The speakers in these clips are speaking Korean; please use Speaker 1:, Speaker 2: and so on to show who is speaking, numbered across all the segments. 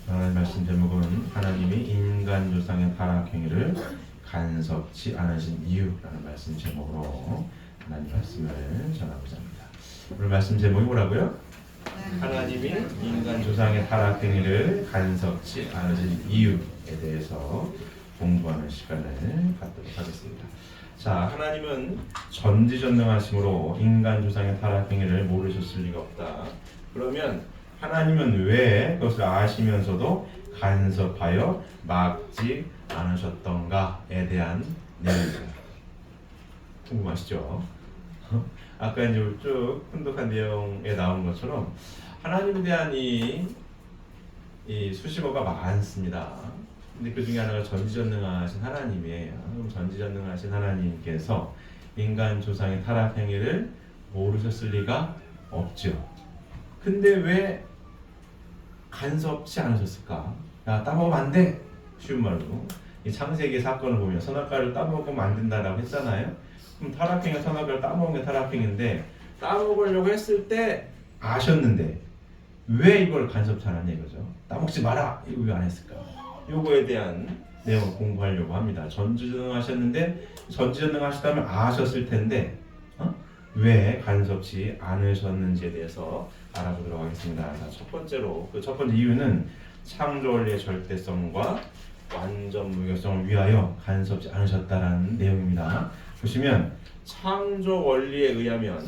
Speaker 1: 하나님 말씀 제목은 하나님이 인간 조상의 타락 행위를 간섭치 않으신 이유라는 말씀 제목으로 하나님 말씀을 전하고자 합니다. 오늘 말씀 제목이 뭐라고요? 하나님이 인간 조상의 타락 행위를 간섭치 않으신 이유에 대해서 공부하는 시간을 갖도록 하겠습니다. 자, 하나님은 전지전능하심으로 인간 조상의 타락 행위를 모르셨을 리가 없다. 그러면 하나님은 왜 그것을 아시면서도 간섭하여 막지 않으셨던가에 대한 내용입니다. 궁금하시죠? 아까 이제 쭉 훈독한 내용에 나온 것처럼 하나님에 대한 이 수식어가 많습니다. 근데 그 중에 하나가 전지전능하신 하나님이에요. 그럼 전지전능하신 하나님께서 인간 조상의 타락 행위를 모르셨을 리가 없죠. 근데 왜 간섭치 않으셨을까? 야, 따먹으면 안 돼! 쉬운 말로. 이 창세기 사건을 보면 선악과를 따먹으면 안 된다라고 했잖아요. 그럼 타락행위, 선악과를 따먹은 게 타락행위인데 따먹으려고 했을 때 아셨는데 왜 이걸 간섭치 않았냐 이거죠. 따먹지 마라! 이거 왜 안 했을까? 요거에 대한 내용을 공부하려고 합니다. 전지전능하셨는데 전지전능하시다면 아셨을 텐데 왜 간섭치 않으셨는지에 대해서 알아보도록 하겠습니다. 자, 첫 번째로 그 첫 번째 이유는 창조 원리의 절대성과 완전 무결성을 위하여 간섭치 않으셨다라는 내용입니다. 보시면 창조 원리에 의하면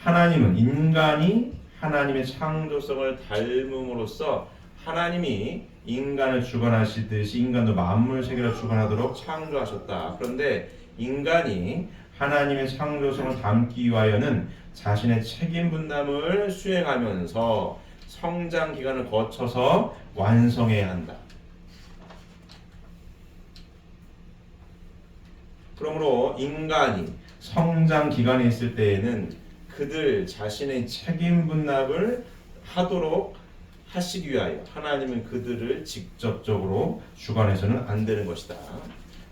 Speaker 1: 하나님은 인간이 하나님의 창조성을 닮음으로써 하나님이 인간을 주관하시듯이 인간도 만물 세계를 주관하도록 창조하셨다. 그런데 인간이 하나님의 창조성을 담기 위하여는 자신의 책임 분담을 수행하면서 성장 기간을 거쳐서 완성해야 한다. 그러므로 인간이 성장 기간에 있을 때에는 그들 자신의 책임 분담을 하도록 하시기 위하여 하나님은 그들을 직접적으로 주관해서는 안 되는 것이다.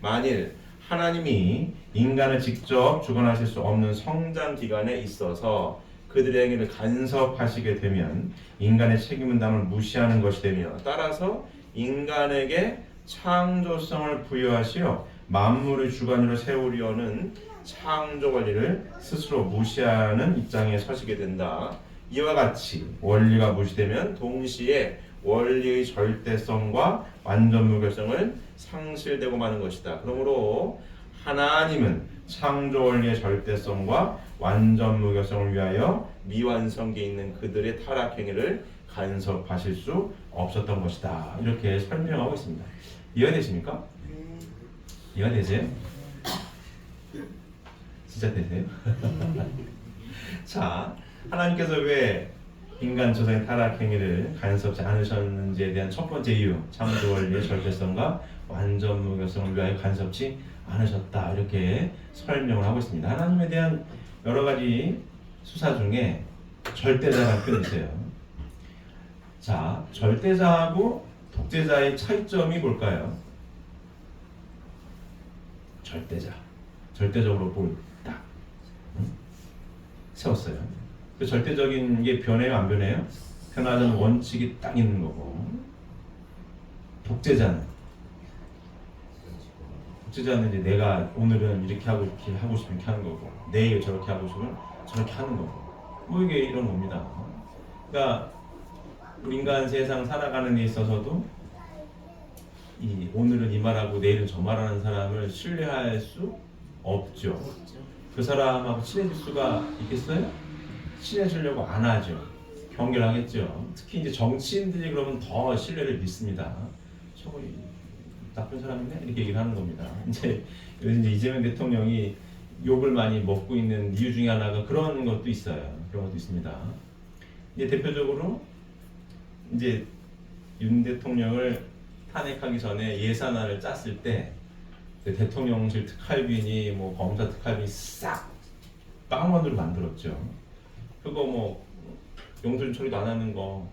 Speaker 1: 만일 하나님이 인간을 직접 주관하실 수 없는 성장 기간에 있어서 그들의 행위를 간섭하시게 되면 인간의 책임 분담을 무시하는 것이 되며 따라서 인간에게 창조성을 부여하시어 만물의 주관으로 세우려는 창조 원리를 스스로 무시하는 입장에 서시게 된다. 이와 같이 원리가 무시되면 동시에 원리의 절대성과 완전 무결성을 상실되고 마는 것이다. 그러므로 하나님은 창조 원리의 절대성과 완전 무결성을 위하여 미완성기에 있는 그들의 타락 행위를 간섭하실 수 없었던 것이다. 이렇게 설명하고 있습니다. 이해되십니까? 이해되세요? 진짜 되세요? 자, 하나님께서 왜 인간 조상의 타락 행위를 간섭지 않으셨는지에 대한 첫 번째 이유, 창조 원리의 절대성과 완전 무결성을 위하여 간섭지 않으셨다. 이렇게 설명을 하고 있습니다. 하나님에 대한 여러 가지 수사 중에 절대자라는 표현이 있어요. 자, 절대자하고 독재자의 차이점이 뭘까요? 절대자. 절대적으로 뭘 딱 세웠어요. 그 절대적인 게 변해요, 안 변해요? 변하자는 원칙이 딱 있는 거고. 독재자는 이제 내가 오늘은 이렇게 하고 싶으면 이렇게 하는 거고, 내일 저렇게 하고 싶으면 저렇게 하는 거고. 뭐 이게 이런 겁니다. 그러니까 우리 인간 세상 살아가는 데 있어서도 오늘은 이 말하고 내일은 저 말하는 사람을 신뢰할 수 없죠. 그 사람하고 친해질 수가 있겠어요? 친해지려고 안 하죠. 경계하겠죠. 특히 이제 정치인들이 그러면 더 신뢰를 믿습니다. 저거 나쁜 사람이네? 이렇게 얘기를 하는 겁니다. 이제 이재명 대통령이 욕을 많이 먹고 있는 이유 중에 하나가 그런 것도 있어요. 그런 것도 있습니다. 이제 대표적으로 이제 윤 대통령을 탄핵하기 전에 예산안을 짰을 때 대통령실 특활비니 뭐 검사 특활비 싹 빵원으로 만들었죠. 그거 뭐 용돈 처리도 안 하는 거,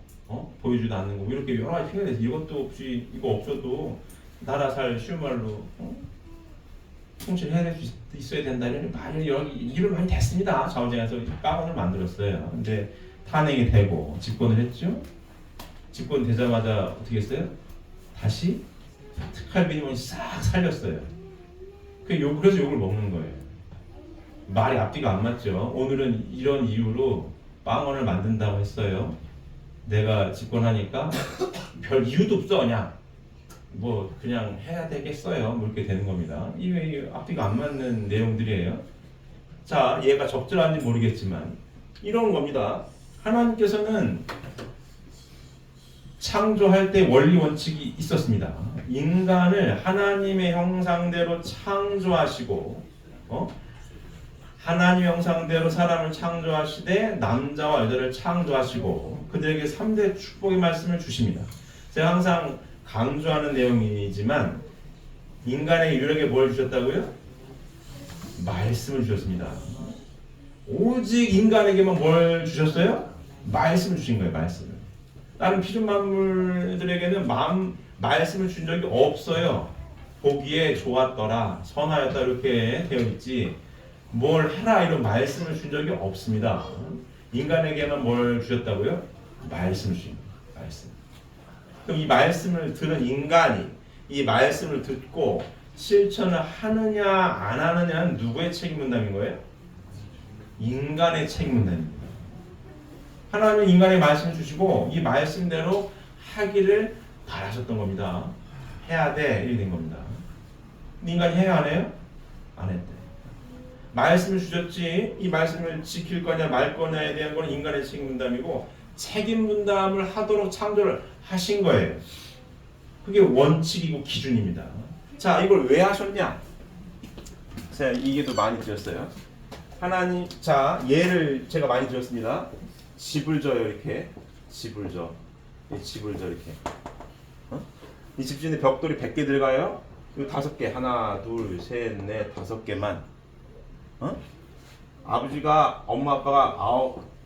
Speaker 1: 보여주지도 않는 거, 이렇게 여러 가지 피해가 돼서 이것도 없이 이거 없어도 나라 살 쉬운 말로 통치해야 될 수 있어야 된다 이런 많이 일을 많이 됐습니다. 좌우쟁에서 빵원을 만들었어요. 근데 탄핵이 되고 집권을 했죠. 집권 되자마자 어떻게 했어요? 다시 특할비님을 싹 살렸어요. 그래서 욕을 먹는 거예요. 말이 앞뒤가 안 맞죠. 오늘은 이런 이유로 빵원을 만든다고 했어요. 내가 집권하니까 별 이유도 없어 그냥 뭐 그냥 해야 되겠어요. 뭐 이렇게 되는 겁니다. 이게 앞뒤가 안 맞는 내용들이에요. 자, 얘가 적절한지 모르겠지만 이런 겁니다. 하나님께서는 창조할 때 원리 원칙이 있었습니다. 인간을 하나님의 형상대로 창조하시고 하나님의 형상대로 사람을 창조하시되 남자와 여자를 창조하시고 그들에게 3대 축복의 말씀을 주십니다. 제가 항상 강조하는 내용이지만 인간에게 유일하게 뭘 주셨다고요? 말씀을 주셨습니다. 오직 인간에게만 뭘 주셨어요? 말씀을 주신 거예요. 말씀을. 다른 피조 만물들에게는 말씀을 준 적이 없어요. 보기에 좋았더라, 선하였다 이렇게 되어 있지 뭘 해라 이런 말씀을 준 적이 없습니다. 인간에게만 뭘 주셨다고요? 말씀을 주신 거예요. 말씀. 그럼 이 말씀을 들은 인간이 이 말씀을 듣고 실천을 하느냐 안 하느냐는 누구의 책임 분담인 거예요? 인간의 책임 분담입니다. 하나님은 인간의 말씀을 주시고 이 말씀대로 하기를 바라셨던 겁니다. 해야 돼 이렇게 된 겁니다. 인간이 해야 안 해요? 안 했대. 말씀을 주셨지 이 말씀을 지킬 거냐 말 거냐에 대한 건 인간의 책임 분담이고 책임 분담을 하도록 창조를 하신 거예요. 그게 원칙이고 기준입니다. 자, 이걸 왜 하셨냐? 제가 이게 더 많이 드렸어요. 하나님, 자, 얘를 제가 많이 드렸습니다. 집을 져요, 이렇게. 집을 져. 집을 져, 이렇게. 이 집 짓는데 벽돌이 100개 들어가요? 이거 5개. 하나, 둘, 셋, 넷, 5개만. 아버지가, 엄마, 아빠가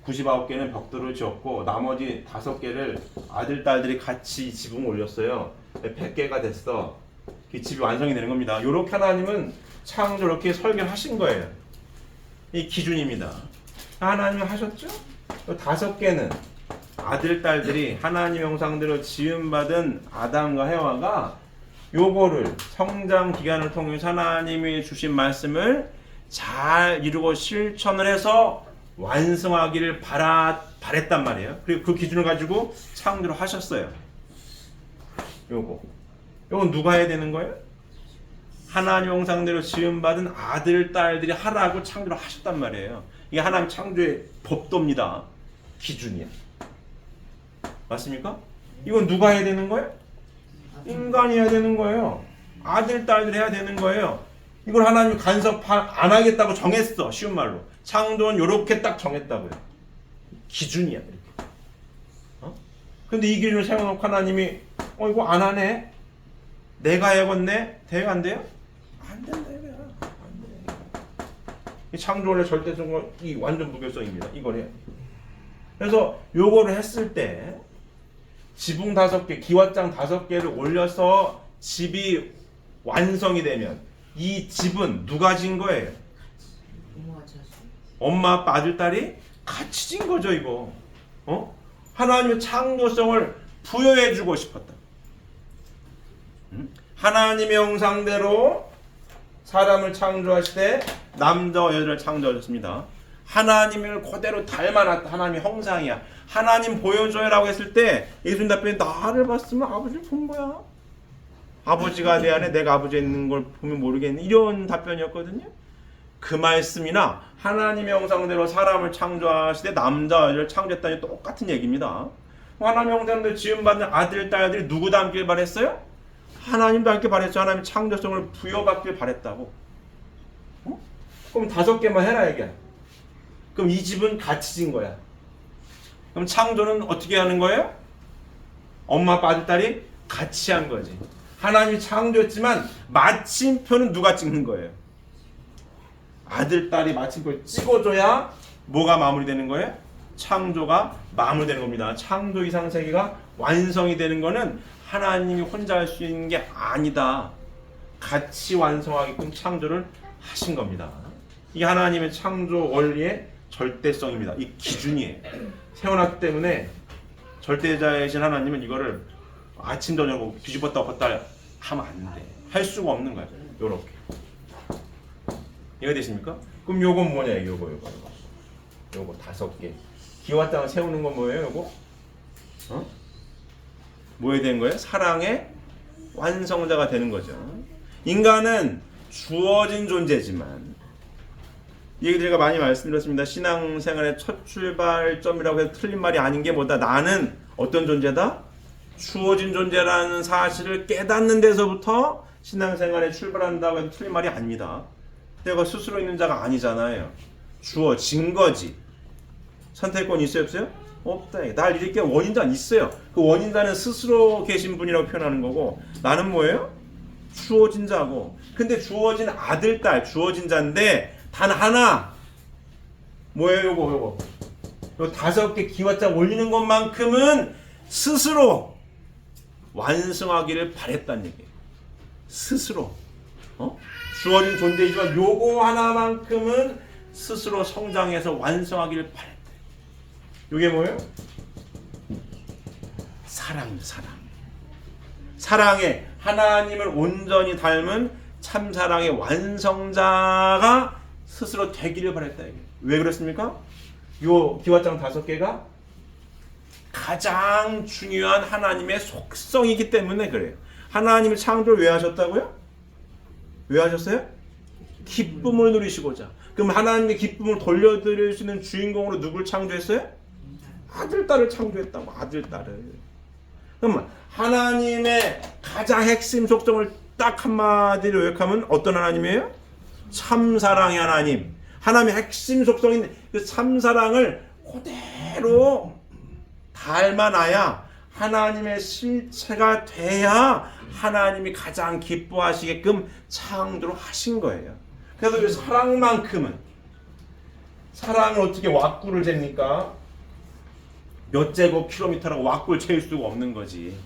Speaker 1: 99개는 벽돌을 지었고, 나머지 5개를 아들, 딸들이 같이 지붕 올렸어요. 100개가 됐어. 이 집이 완성이 되는 겁니다. 요렇게 하나님은 창조 이렇게 설계를 하신 거예요. 이 기준입니다. 하나님은 하셨죠? 5개는 아들, 딸들이 하나님 형상대로 지음받은 아담과 해와가 요거를 성장 기간을 통해서 하나님이 주신 말씀을 잘 이루고 실천을 해서 완성하기를 바랬단 말이에요. 그리고 그 기준을 가지고 창조를 하셨어요. 요건 누가 해야 되는 거예요? 하나님 형상대로 지음받은 아들, 딸들이 하라고 창조를 하셨단 말이에요. 이게 하나님 창조의 법도입니다. 기준이야. 맞습니까? 이건 누가 해야 되는 거예요? 인간이 해야 되는 거예요. 아들, 딸들이 해야 되는 거예요. 이걸 하나님이 간섭 안 하겠다고 정했어. 쉬운 말로. 창조는 요렇게 딱 정했다고요. 기준이야. 이렇게. 근데 이 기준을 세워놓고 하나님이 이거 안 하네? 내가 해야겠네? 돼요? 안 돼요? 안 된다 이거야. 안 돼. 이 창조 원래 절대적으로 이 완전 무결성입니다. 이거래요. 그래서 요거를 했을 때 지붕 5개, 기와장 5개를 올려서 집이 완성이 되면 이 집은 누가 진 거예요? 엄마, 아빠, 아들, 딸이 같이 진 거죠, 이거. 하나님의 창조성을 부여해주고 싶었다. 하나님의 형상대로 사람을 창조하시되 남자와 여자를 창조하셨습니다. 하나님을 그대로 닮아놨다. 하나님의 형상이야. 하나님 보여줘요라고 했을 때 예수님 답변이 나를 봤으면 아버지를 본 거야. 아버지가 내 안에 내가 아버지에 있는 걸 보면 모르겠니? 이런 답변이었거든요. 그 말씀이나 하나님의 형상대로 사람을 창조하시되 남자와 여자를 창조했다니 똑같은 얘기입니다. 하나님의 형상대로 지음받는 아들, 딸들이 누구 닮길 바랬어요? 하나님 닮길 바랬죠. 하나님 창조성을 부여받길 바랬다고. 그럼 5개만 해라 얘기야. 그럼 이 집은 같이 진 거야. 그럼 창조는 어떻게 하는 거예요? 엄마, 아빠, 아들, 딸이 같이 한 거지. 하나님이 창조했지만 마침표는 누가 찍는 거예요? 아들, 딸이 마침표를 찍어줘야 뭐가 마무리되는 거예요? 창조가 마무리되는 겁니다. 창조 이상 세계가 완성이 되는 거는 하나님이 혼자 할 수 있는 게 아니다. 같이 완성하게끔 창조를 하신 겁니다. 이게 하나님의 창조 원리의 절대성입니다. 이 기준이에요. 세워놨기 때문에
Speaker 2: 절대자이신 하나님은 이거를 아침 저녁 뒤집었다 엎었다 하면 안 돼. 할 수가 없는 거야. 요렇게. 이해가 되십니까? 그럼 요건 뭐냐? 요거 5개. 기와 땅을 세우는 건 뭐예요? 요거? 뭐 해야 되는 거예요? 사랑의 완성자가 되는 거죠. 인간은 주어진 존재지만, 이 얘기 제가 많이 말씀드렸습니다. 신앙생활의 첫 출발점이라고 해서 틀린 말이 아닌 게 뭐다? 나는 어떤 존재다? 주어진 존재라는 사실을 깨닫는 데서부터 신앙생활에 출발한다고 해도 틀린 말이 아닙니다. 내가 스스로 있는 자가 아니잖아요. 주어진 거지. 선택권이 있어요, 없어요? 없다. 날 일으켜 원인자는 있어요. 그 원인자는 스스로 계신 분이라고 표현하는 거고, 나는 뭐예요? 주어진 자고. 근데 주어진 아들, 딸, 주어진 자인데 단 하나. 뭐예요, 요거 5개 기와자 올리는 것만큼은 스스로 완성하기를 바랬다는 얘기예요. 스스로. 주어진 존재이지만 요거 하나만큼은 스스로 성장해서 완성하기를 바랬다. 요게 뭐예요? 사랑. 사랑에 하나님을 온전히 닮은 참사랑의 완성자가 스스로 되기를 바랬다. 왜 그렇습니까? 요 기와장 5개가 가장 중요한 하나님의 속성이기 때문에 그래요. 하나님이 창조를 왜 하셨다고요? 왜 하셨어요? 기쁨을 누리시고자. 그럼 하나님의 기쁨을 돌려드릴 수 있는 주인공으로 누굴 창조했어요? 아들, 딸을 창조했다고. 아들, 딸을. 그러면 하나님의 가장 핵심 속성을 딱 한마디로 요약하면 어떤 하나님이에요? 참사랑의 하나님. 하나님의 핵심 속성인 그 참사랑을 그대로 닮아놔야 하나님의 실체가 돼야 하나님이 가장 기뻐하시게끔 창조를 하신 거예요. 그래서 이 사랑만큼은, 사랑을 어떻게 왁구를 잽니까? 몇 제곱 킬로미터라고 왁구를 채울 수가 없는 거지.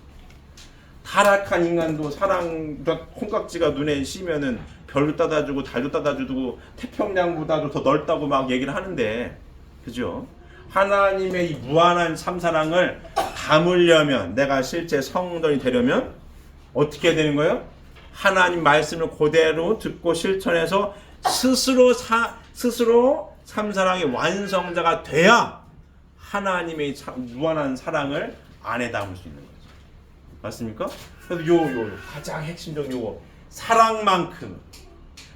Speaker 2: 타락한 인간도 사랑, 콩깍지가 눈에 씌면은 별도 따다주고 달도 따다주고 태평양보다도 더 넓다고 막 얘기를 하는데, 그죠? 하나님의 이 무한한 참사랑을 담으려면, 내가 실제 성전이 되려면 어떻게 해야 되는 거예요? 하나님 말씀을 그대로 듣고 실천해서 스스로 참사랑의 완성자가 돼야 하나님의 무한한 사랑을 안에 담을 수 있는 거죠. 맞습니까? 그래서 요 가장 핵심적인 요거, 사랑만큼,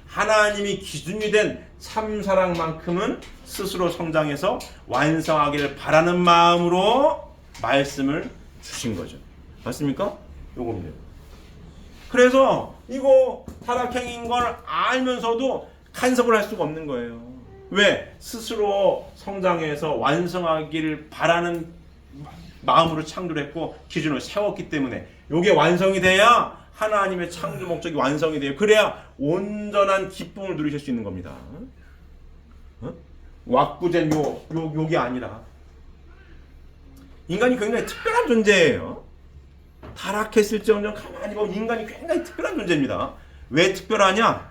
Speaker 2: 하나님이 기준이 된 참사랑만큼은 스스로 성장해서 완성하기를 바라는 마음으로 말씀을 주신 거죠. 맞습니까? 요겁니다. 그래서 이거 타락행위인 걸 알면서도 간섭을 할 수가 없는 거예요. 왜? 스스로 성장해서 완성하기를 바라는 마음으로 창조를 했고 기준을 세웠기 때문에 이게 완성이 돼야 하나님의 창조 목적이 완성이 돼요. 그래야 온전한 기쁨을 누리실 수 있는 겁니다. 왁구된 요게 아니라 인간이 굉장히 특별한 존재예요. 타락했을지언정 가만히 보면 인간이 굉장히 특별한 존재입니다. 왜 특별하냐?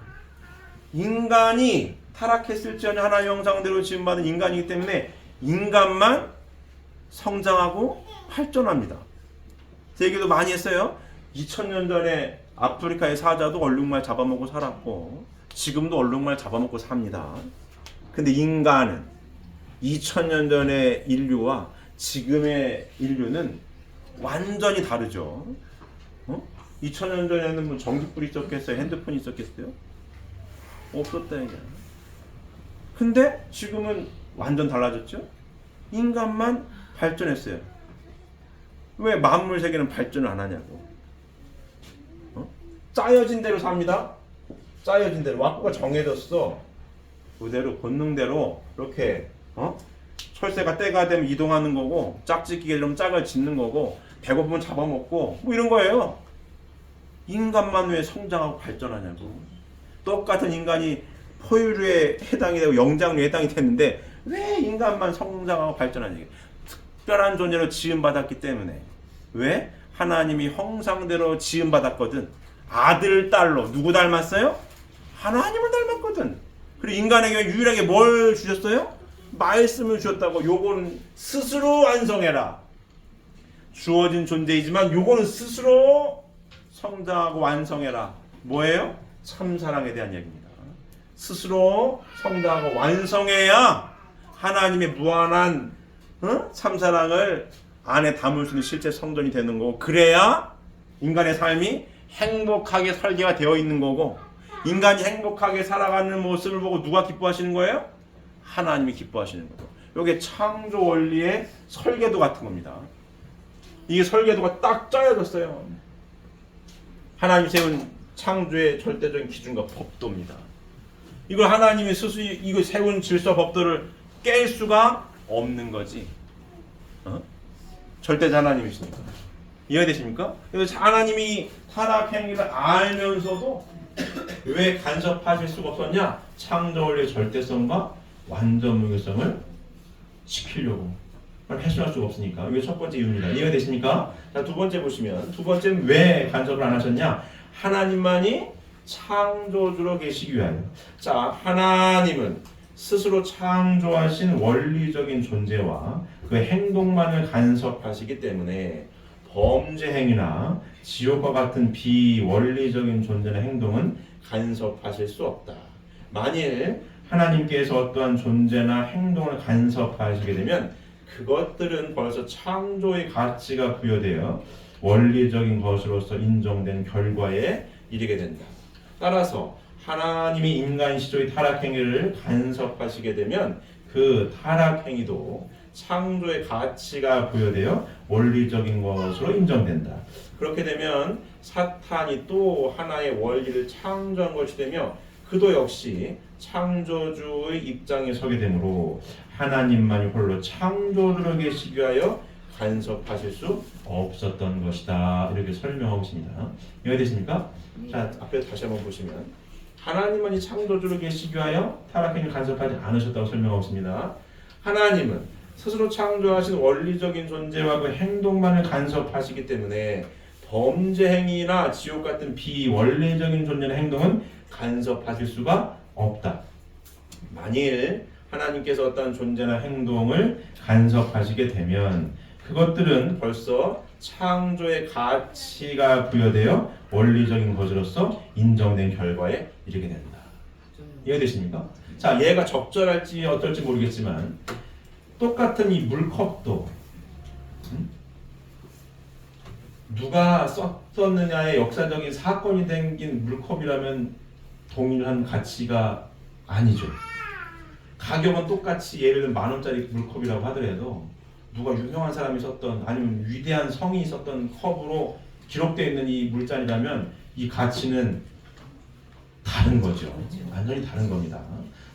Speaker 2: 인간이 타락했을지언정 하나의 형상대로 지음받은 인간이기 때문에 인간만 성장하고 발전합니다. 제 얘기도 많이 했어요. 2000년 전에 아프리카의 사자도 얼룩말 잡아먹고 살았고 지금도 얼룩말 잡아먹고 삽니다. 근데 인간은 2000년 전의 인류와 지금의 인류는 완전히 다르죠. 2000년 전에는 뭐 전기불이 있었겠어요? 핸드폰이 있었겠어요? 없었다 이게. 근데 지금은 완전 달라졌죠? 인간만 발전했어요. 왜 만물 세계는 발전을 안 하냐고. 짜여진 대로 삽니다. 짜여진 대로. 왁구가 정해졌어. 그대로 본능대로 이렇게 철새가 때가 되면 이동하는 거고 짝짓기가 이러면 짝을 짓는 거고 배고프면 잡아먹고 뭐 이런 거예요. 인간만 왜 성장하고 발전하냐고. 똑같은 인간이 포유류에 해당이 되고 영장류에 해당이 됐는데 왜 인간만 성장하고 발전하냐고. 특별한 존재로 지음받았기 때문에. 왜? 하나님이 형상대로 지음받았거든. 아들, 딸로. 누구 닮았어요? 하나님을 닮았거든. 그리고 인간에게 유일하게 뭘 주셨어요? 말씀을 주셨다고. 요건 스스로 완성해라. 주어진 존재이지만 요거는 스스로 성장하고 완성해라. 뭐예요? 참사랑에 대한 얘기입니다. 스스로 성장하고 완성해야 하나님의 무한한 참사랑을 안에 담을 수 있는 실제 성전이 되는 거고, 그래야 인간의 삶이 행복하게 설계가 되어 있는 거고, 인간이 행복하게 살아가는 모습을 보고 누가 기뻐하시는 거예요? 하나님이 기뻐하시는 거죠. 이게 창조 원리의 설계도 같은 겁니다. 이게 설계도가 딱 짜여졌어요. 하나님 세운 창조의 절대적인 기준과 법도입니다. 이걸 하나님이 스스로 이거 세운 질서 법도를 깰 수가 없는 거지. 절대자 하나님이시니까. 이해되십니까? 그래서 하나님이 타락 행위를 알면서도 왜 간섭하실 수가 없었냐? 창조 원리의 절대성과 완전 무효성을 지키려고 해소할 수가 없으니까. 이게 첫 번째 이유입니다. 이해되십니까? 자, 두 번째 보시면, 두 번째는 왜 간섭을 안 하셨냐? 하나님만이 창조주로 계시기 위하여. 자, 하나님은 스스로 창조하신 원리적인 존재와 그 행동만을 간섭하시기 때문에 범죄 행위나 지옥과 같은 비원리적인 존재나 행동은 간섭하실 수 없다. 만일 하나님께서 어떠한 존재나 행동을 간섭하시게 되면 그것들은 벌써 창조의 가치가 부여되어 원리적인 것으로서 인정된 결과에 이르게 된다. 따라서 하나님이 인간 시조의 타락 행위를 간섭하시게 되면 그 타락 행위도 창조의 가치가 부여되어 원리적인 것으로 인정된다. 그렇게 되면 사탄이 또 하나의 원리를 창조한 것이 되며 그도 역시 창조주의 입장에 서게 되므로 하나님만이 홀로 창조주로 계시기 위하여 간섭하실 수 없었던 것이다. 이렇게 설명하고 있습니다. 이해되십니까? 자, 앞에 다시 한번 보시면 하나님만이 창조주로 계시기 위하여 타락행위를 간섭하지 않으셨다고 설명하고 있습니다. 하나님은 스스로 창조하신 원리적인 존재와 그 행동만을 간섭하시기 때문에 범죄 행위나 지옥 같은 비원리적인 존재의 행동은 간섭하실 수가 없다. 만일 하나님께서 어떤 존재나 행동을 간섭하시게 되면 그것들은 벌써 창조의 가치가 부여되어 원리적인 것으로서 인정된 결과에 이르게 된다. 이해되십니까? 자, 얘가 적절할지 어떨지 모르겠지만 똑같은 이 물컵도 누가 썼느냐의 역사적인 사건이 생긴 물컵이라면 동일한 가치가 아니죠. 가격은 똑같이 예를 들면 10,000원짜리 물컵이라고 하더라도 누가 유명한 사람이 썼던 아니면 위대한 성이 썼던 컵으로 기록되어 있는 이 물잔이라면 이 가치는 다른 거죠. 완전히 다른 겁니다.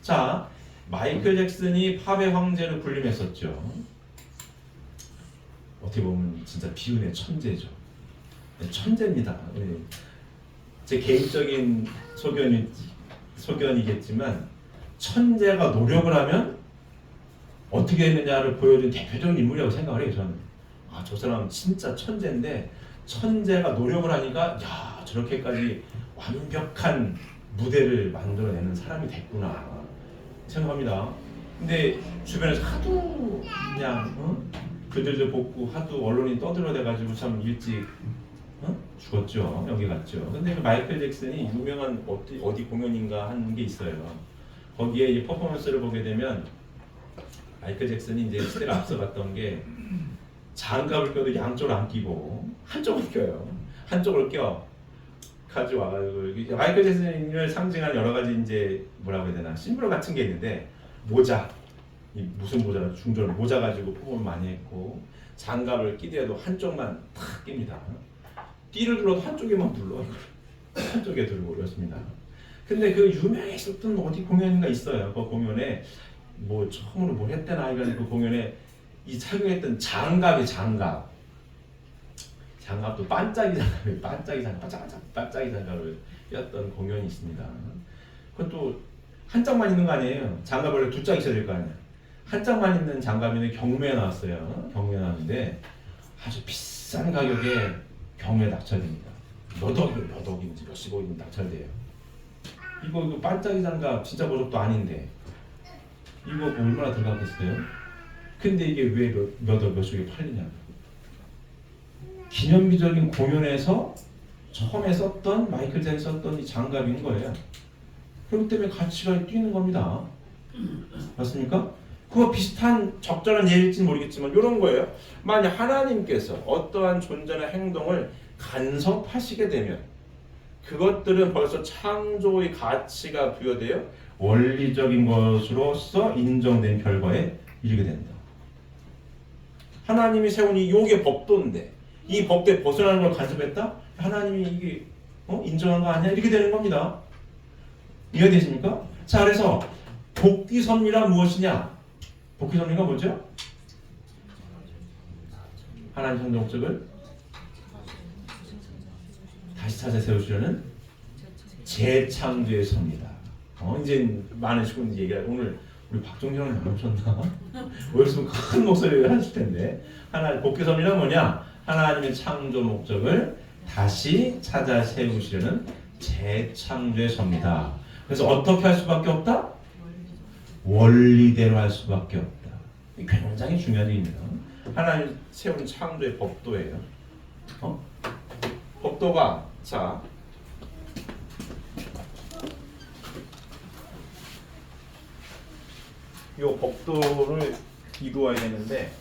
Speaker 2: 자, 마이클 잭슨이 팝의 황제로 군림했었죠. 어떻게 보면 진짜 비운의 천재죠. 네, 천재입니다. 네. 제 개인적인 소견이겠지만 천재가 노력을 하면 어떻게 했느냐를 보여준 대표적인 인물이라고 생각을 해요. 저는 저 사람 진짜 천재인데 천재가 노력을 하니까 야 저렇게까지 완벽한 무대를 만들어내는 사람이 됐구나 생각합니다. 근데 주변에서 하도 그냥 그들도 뽑고 하도 언론이 떠들어대가지고 참 일찍 죽었죠. 여기 갔죠. 근데 마이클 잭슨이 유명한 어디 공연인가 하는 게 있어요. 거기에 이 퍼포먼스를 보게 되면 마이클 잭슨이 이제 시대를 앞서갔던 게 장갑을 껴도 양쪽을 안 끼고 한쪽을 껴요. 한쪽을 껴 가지고 와가지고 마이클 잭슨을 상징하는 여러 가지 이제 뭐라고 해야 되나 심볼 같은 게 있는데 모자 무슨 모자라 중절 모자 가지고 퍼포먼스 많이 했고 장갑을 끼더라도 한쪽만 탁 낍니다. 띠를 둘러도 한쪽에만 둘러 한쪽에 들고 그렇습니다. 근데 그 유명했었던 어디 공연인가 있어요. 그 공연에 뭐 처음으로 뭘 했대나 이런 그 공연에 이 착용했던 장갑이 장갑도 반짝이 장갑을 꼈던 공연이 있습니다. 그것도 한 짝만 있는 거 아니에요. 장갑을 원래 두 짝 있어야 될 거 아니에요. 한 짝만 있는 장갑이 경매에 나왔어요. 경매에 나왔는데 아주 비싼 가격에 경매에 낙찰됩니다. 몇 억인지 몇십억인지 낙찰돼요. 이거 반짝이 장갑 진짜 보석도 아닌데 이거 얼마나 들어가겠어요? 근데 이게 왜 몇억에 팔리냐?
Speaker 1: 기념비적인 공연에서 처음에 썼던 마이클 잭슨이 썼던 이 장갑인 거예요. 그렇기 때문에 가치가 뛰는 겁니다. 맞습니까? 그거 비슷한 적절한 예일지는 모르겠지만 이런 거예요. 만약 하나님께서 어떠한 존재나 행동을 간섭하시게 되면 그것들은 벌써 창조의 가치가 부여되어 원리적인 것으로서 인정된 결과에 이르게 된다. 하나님이 세운 이 요게 법도인데 이 법도에 벗어나는 걸 간섭했다? 하나님이 이게 인정한 거 아니야? 이렇게 되는 겁니다. 이해되십니까? 자, 그래서 복귀섭리란 무엇이냐? 복귀섭리가 뭐죠? 하나님 창조 목적을 다시 찾아 세우시려는 재창조의 섭니다. 이제 많은 식구들 얘기할 오늘 우리 박종경은 안 오셨나? 오셨으면 큰 목소리를 하실 텐데 하나님 복귀섭리란 뭐냐? 하나님의 창조 목적을 다시 찾아 세우시려는 재창조의 섭니다. 그래서 어떻게 할 수밖에 없다? 원리대로 할 수밖에 없다. 굉장히 중요한 얘기입니다. 하나님 세운 창조의 법도예요. 법도가 자 이 법도를 이루어야 되는데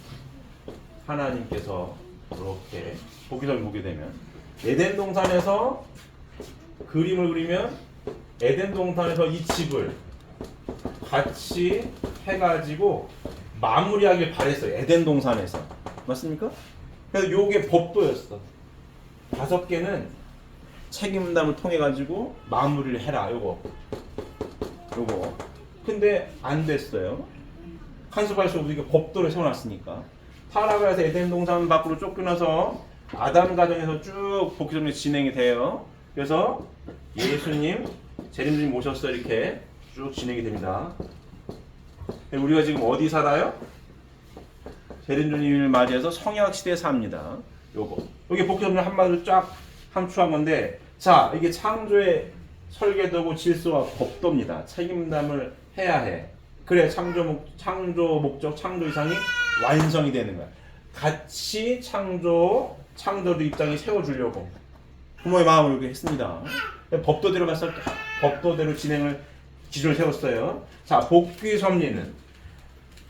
Speaker 1: 하나님께서 이렇게 보기를 보게 되면 에덴 동산에서 그림을 그리면 에덴 동산에서 이 집을 같이 해가지고 마무리하길 바랬어요. 에덴 동산에서 맞습니까? 그래서 요게 법도였어. 5개는 책임담을 통해 가지고 마무리를 해라. 요거. 근데 안 됐어요. 간섭할 수 없이 이게 법도를 세워놨으니까. 타락을 해서 에덴 동산 밖으로 쫓겨나서 아담 가정에서 쭉 복귀섭리 진행이 돼요. 그래서 예수님, 재림주님 모셔서 이렇게 쭉 진행이 됩니다. 우리가 지금 어디 살아요? 재림주님을 맞이해서 성약 시대에 삽니다. 여기 복귀섭리 한마디로 쫙 함축한 건데, 자, 이게 창조의 설계도고 질서와 법도입니다. 책임담을 해야 해. 그래 창조 목적, 창조 이상이 완성이 되는 거야. 같이 창조의 입장이 세워주려고 부모의 마음을 이렇게 했습니다. 법도대로 갔을 때 법도대로 기준을 세웠어요. 자, 복귀 섭리는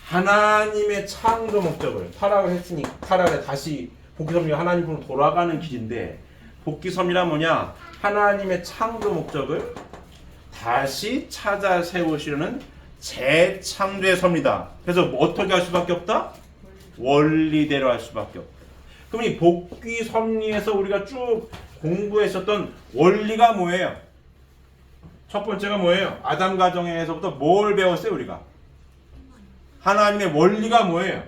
Speaker 1: 하나님의 창조 목적을 타락을 다시 복귀 섭리가 하나님으로 돌아가는 길인데, 복귀 섭리란 뭐냐? 하나님의 창조 목적을 다시 찾아 세우시려는 재창조의 섭리다. 그래서 어떻게 할 수밖에 없다? 원리대로 할 수밖에 없다. 그럼 이 복귀 섭리에서 우리가 쭉 공부했었던 원리가 뭐예요? 첫 번째가 뭐예요? 아담 가정에서부터 뭘 배웠어요, 우리가? 하나님의 원리가 뭐예요?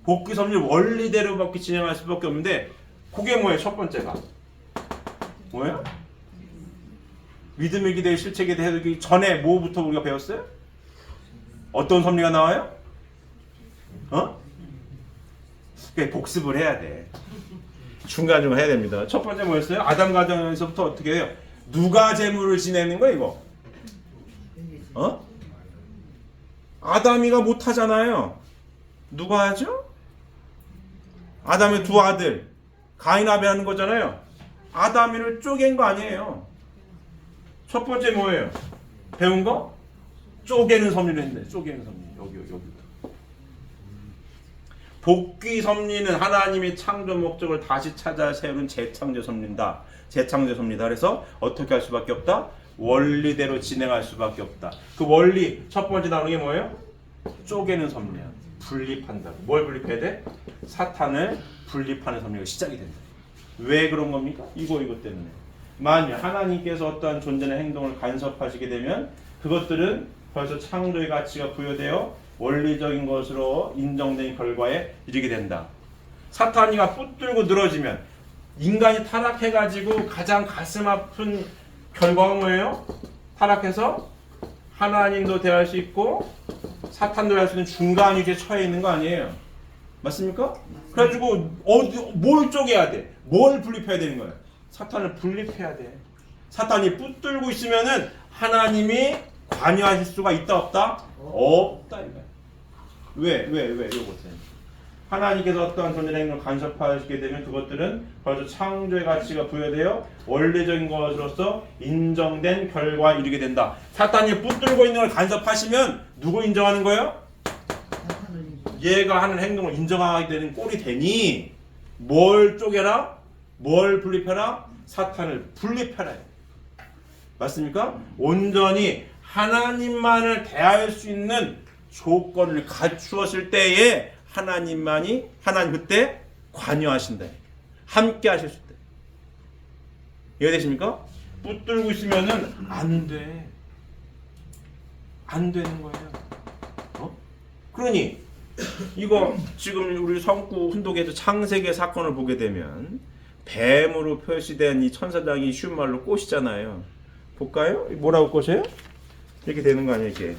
Speaker 1: 복귀 섭리 원리대로밖에 진행할 수밖에 없는데, 그게 뭐예요? 첫 번째가 뭐예요? 믿음의 기대, 실체에 대해 전에 뭐부터 우리가 배웠어요? 어떤 섭리가 나와요? 복습을 해야 돼. 중간중간 해야 됩니다. 첫 번째 뭐였어요? 아담 가정에서부터 어떻게 해요? 누가 재물을 지내는 거야, 이거? 아담이가 못 하잖아요. 누가 하죠? 아담의 두 아들, 가인 아벨 하는 거잖아요. 아담이를 쪼갠 거 아니에요. 첫 번째 뭐예요? 배운 거? 쪼개는 섭리를 했는데, 쪼개는 섭리. 여기. 복귀 섭리는 하나님의 창조 목적을 다시 찾아 세우는 재창조 섭리다. 재창조 섭리다. 그래서 어떻게 할 수밖에 없다? 원리대로 진행할 수밖에 없다. 그 원리 첫 번째 나오는 게 뭐예요? 쪼개는 섭리야. 분립한다고. 뭘 분립해야 돼? 사탄을 분립하는 섭리가 시작이 된다. 왜 그런 겁니까? 이거 때문에. 만약 하나님께서 어떠한 존재나 행동을 간섭하시게 되면 그것들은 벌써 창조의 가치가 부여되어 원리적인 것으로 인정된 결과에 이르게 된다. 사탄이가 붙들고 늘어지면 인간이 타락해가지고 가장 가슴 아픈 결과가 뭐예요? 타락해서 하나님도 대할 수 있고 사탄도 할 수 있는 중간 위치에 처해 있는 거 아니에요? 맞습니까? 그래가지고 뭘 쪼개야 돼? 뭘 분립해야 되는 거예요? 사탄을 분립해야 돼. 사탄이 붙들고 있으면은 하나님이 관여하실 수가 있다 없다? 없다 이거야. 왜 요것은
Speaker 2: 하나님께서 어떤 존재 행동을 간섭하시게 되면 그것들은 벌써 창조의 가치가 부여되어 원래적인 것으로서 인정된 결과에 이르게 된다. 사탄이 붙들고 있는 걸 간섭하시면 누구 인정하는 거예요? 얘가 하는 행동을 인정하게 되는 꼴이 되니 뭘 쪼개라? 뭘 분립해라? 사탄을 분립해라. 맞습니까? 온전히 하나님만을 대할 수 있는 조건을 갖추었을 때에 하나님 그때 관여하신다. 함께 하실 때. 이해되십니까? 붙들고 있으면은 안 돼. 안 되는 거예요. 그러니 이거 지금 우리 성구 훈독에서 창세기 사건을 보게 되면 뱀으로 표시된 이 천사장이 쉬운 말로 꽃이잖아요. 볼까요? 뭐라고 꽃이에요? 이렇게 되는 거 아니에요, 이게?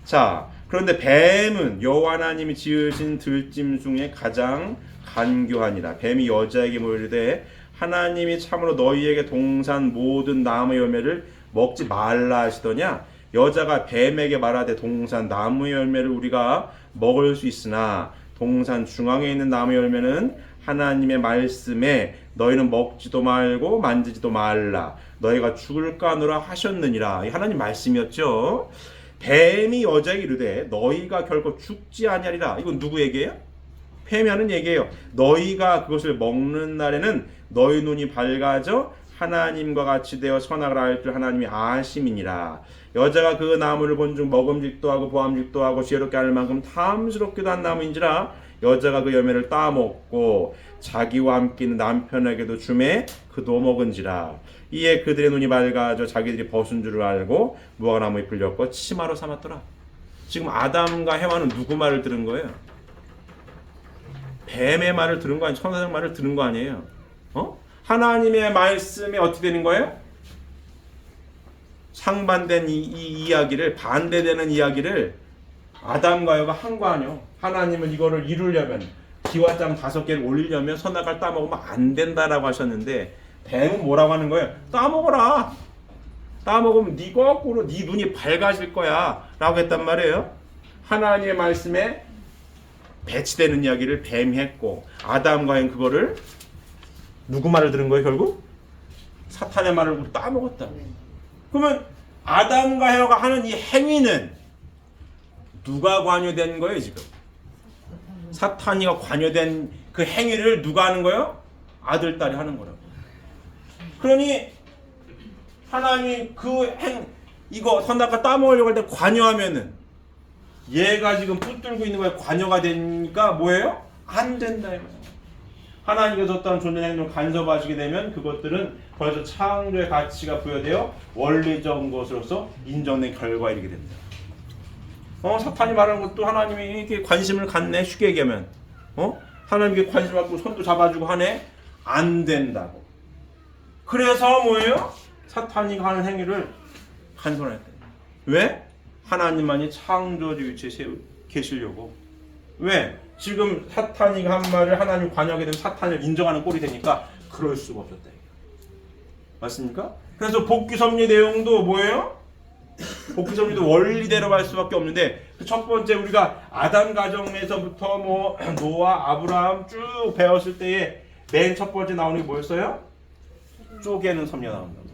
Speaker 2: 자, 그런데 뱀은 여호와 하나님이 지으신 들짐 중에 가장 간교하니라. 뱀이 여자에게 이르되 하나님이 참으로 너희에게 동산 모든 나무의 열매를 먹지 말라 하시더냐? 여자가 뱀에게 말하되 동산 나무의 열매를 우리가 먹을 수 있으나 동산 중앙에 있는 나무의 열매는 하나님의 말씀에 너희는 먹지도 말고 만지지도 말라. 너희가 죽을까 하노라 하셨느니라. 이 하나님 말씀이었죠. 뱀이 여자에게 이르되 너희가 결코 죽지 아니하리라. 이건 누구 얘기예요? 뱀이 하는 얘기예요. 너희가 그것을 먹는 날에는 너희 눈이 밝아져 하나님과 같이 되어 선악을 알 줄 하나님이 아심이니라. 여자가 그 나무를 본 중 먹음직도 하고 보암직도 하고 지혜롭게 할 만큼 탐스럽기도 한 나무인지라. 여자가 그 열매를 따먹고 자기와 함께 있는 남편에게도 주매 그도 먹은지라. 이에 그들의 눈이 밝아져 자기들이 벗은 줄을 알고 무화과나무에 불렸고 치마로 삼았더라. 지금 아담과 해와는 누구 말을 들은 거예요? 뱀의 말을 들은 거 아니에요? 천사장 말을 들은 거 아니에요? 하나님의 말씀에 어떻게 되는 거예요? 상반된 이 이야기를, 반대되는 이야기를 아담과 여가 한 거 아니에요. 하나님은 이거를 이루려면 기와장 5개를 올리려면 선악을 따먹으면 안 된다라고 하셨는데 뱀은 뭐라고 하는 거예요? 따먹어라. 따먹으면 네 거꾸로 네 눈이 밝아질 거야 라고 했단 말이에요. 하나님의 말씀에 배치되는 이야기를 뱀이 했고 아담과 형 그거를 누구 말을 들은 거예요 결국? 사탄의 말을 따먹었다. 그러면 아담과 해와가 하는 이 행위는 누가 관여된 거예요 지금? 사탄이가 관여된 그 행위를 누가 하는 거예요? 아들, 딸이 하는 거라고. 그러니 하나님이 이거 선악과 따먹으려고 할 때 관여하면은 얘가 지금 붙들고 있는 거에 관여가 되니까 뭐예요? 안 된다. 하나님께서 어떤 존재 행동을 간섭하시게 되면 그것들은 벌써 창조의 가치가 부여되어 원리적인 것으로서 인정된 결과에 이르게 됩니다. 사탄이 말하는 것도 하나님이 이렇게 관심을 갖네. 쉽게 얘기하면 하나님께 관심 갖고 손도 잡아주고 하네. 안 된다고. 그래서 뭐예요? 사탄이 하는 행위를 간섭했다. 왜? 하나님만이 창조주 위치에 계시려고. 왜? 지금 사탄이 한 말을 하나님 관여하게 되면 사탄을 인정하는 꼴이 되니까 그럴 수가 없었다. 맞습니까? 그래서 복귀 섭리 내용도 뭐예요? 복귀 섭리도 원리대로 갈 수밖에 없는데 그 첫 번째 우리가 아담 가정에서부터 노아, 아브라함 쭉 배웠을 때에 맨 첫 번째 나오는 게 뭐였어요? 쪼개는 섭리가 나온다고.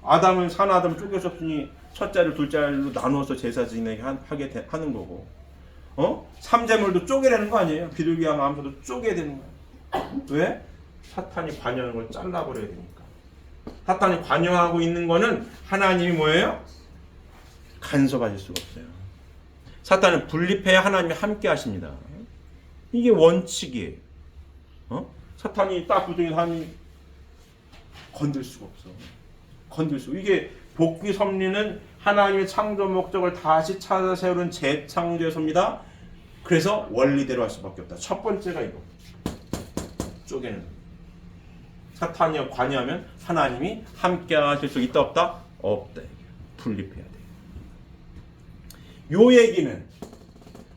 Speaker 2: 아담을 쪼개셨으니 첫째를 둘째로 나누어서 제사 지내게 하는 거고, 삼재물도 쪼개라는 거 아니에요? 비둘기와 암소도 쪼개야 되는 거예요. 왜? 사탄이 관여하는 걸 잘라버려야 되니까. 사탄이 관여하고 있는 거는 하나님이 뭐예요? 간섭하실 수가 없어요. 사탄은 분립해야 하나님이 함께 하십니다. 이게 원칙이에요. 사탄이 딱 부정해서 하나님이 건들 수가 없어. 이게 복귀 섭리는 하나님의 창조 목적을 다시 찾아 세우는 재창조의 섭리다. 그래서 원리대로 할 수밖에 없다. 첫 번째가 이거. 쪼개는. 사탄이 관여하면 하나님이 함께 하실 수 있다 없다? 없다. 분립해야 돼. 요 얘기는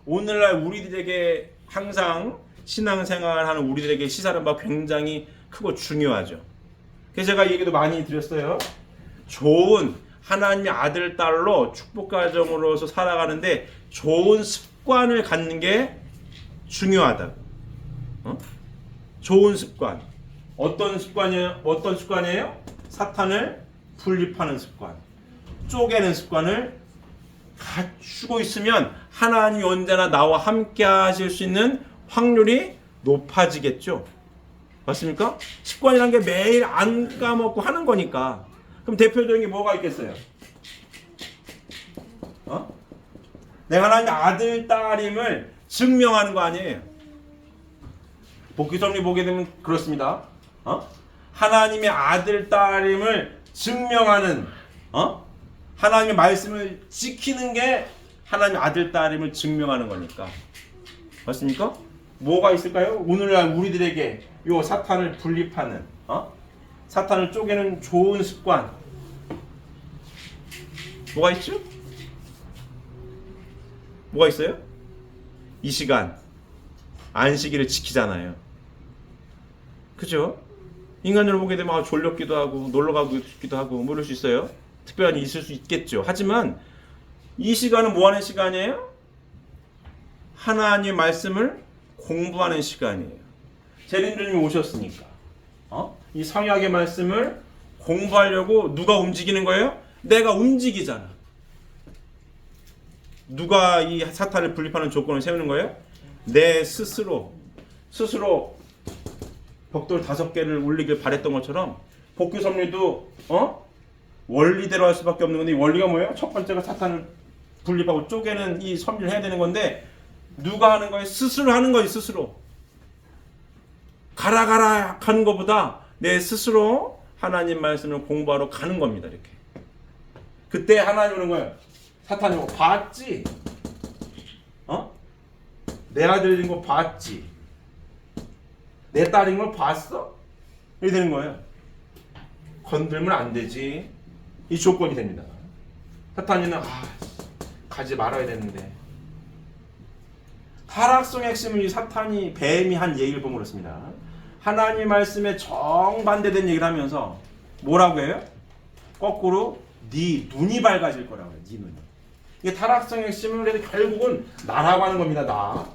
Speaker 2: 오늘날 우리들에게 항상 신앙생활하는 우리들에게 시사하는 바 굉장히 크고 중요하죠. 그래서 제가 이 얘기도 많이 드렸어요. 좋은 하나님의 아들, 딸로 축복 가정으로서 살아가는데 좋은 습관을 갖는 게 중요하다고. 좋은 습관. 어떤 습관이에요? 어떤 습관이에요? 사탄을 분립하는 습관. 쪼개는 습관을 갖추고 있으면 하나님이 언제나 나와 함께 하실 수 있는 확률이 높아지겠죠. 맞습니까? 습관이란 게 매일 안 까먹고 하는 거니까. 그럼 대표적인 게 뭐가 있겠어요? 내가 하나님의 아들, 딸임을 증명하는 거 아니에요. 복귀섭리 보게 되면 그렇습니다. 하나님의 아들, 딸임을 증명하는 하나님의 말씀을 지키는 게 하나님의 아들, 딸임을 증명하는 거니까. 맞습니까? 뭐가 있을까요? 오늘날 우리들에게 요 사탄을 분립하는 사탄을 쪼개는 좋은 습관 뭐가 있죠? 뭐가 있어요? 이 시간 안식일을 지키잖아요. 그죠? 인간으로 보게 되면 졸렸기도 하고 놀러가고 싶기도 하고 모를 수 있어요. 특별한 일이 있을 수 있겠죠. 하지만 이 시간은 뭐 하는 시간이에요? 하나님의 말씀을 공부하는 시간이에요. 재림주님이 오셨으니까 이 성약의 말씀을 공부하려고 누가 움직이는 거예요? 내가 움직이잖아. 누가 이 사탄을 분립하는 조건을 세우는 거예요? 내 스스로 벽돌 5개를 올리길 바랬던 것처럼 복귀 섭리도 원리대로 할 수밖에 없는 건데 이 원리가 뭐예요? 첫 번째가 사탄을 분립하고 쪼개는 이 섭리를 해야 되는 건데 누가 하는 거예요? 스스로 하는 거예요. 스스로 가라 하는 것보다 내 스스로 하나님 말씀을 공부하러 가는 겁니다. 이렇게 그때 하나님 오는 거예요. 사탄이 봤지? 내 아들인 거 봤지? 내 딸인 걸 봤어? 이렇게 되는 거예요. 건들면 안 되지. 이 조건이 됩니다. 사탄이는 가지 말아야 되는데. 타락성의 핵심은 이 사탄이 뱀이 한 얘기를 보면 그렇습니다. 하나님 말씀에 정반대된 얘기를 하면서 뭐라고 해요? 거꾸로 네 눈이 밝아질 거라고 해요. 네 눈이. 이게 타락성의 핵심은 그래서 결국은 나라고 하는 겁니다. 나.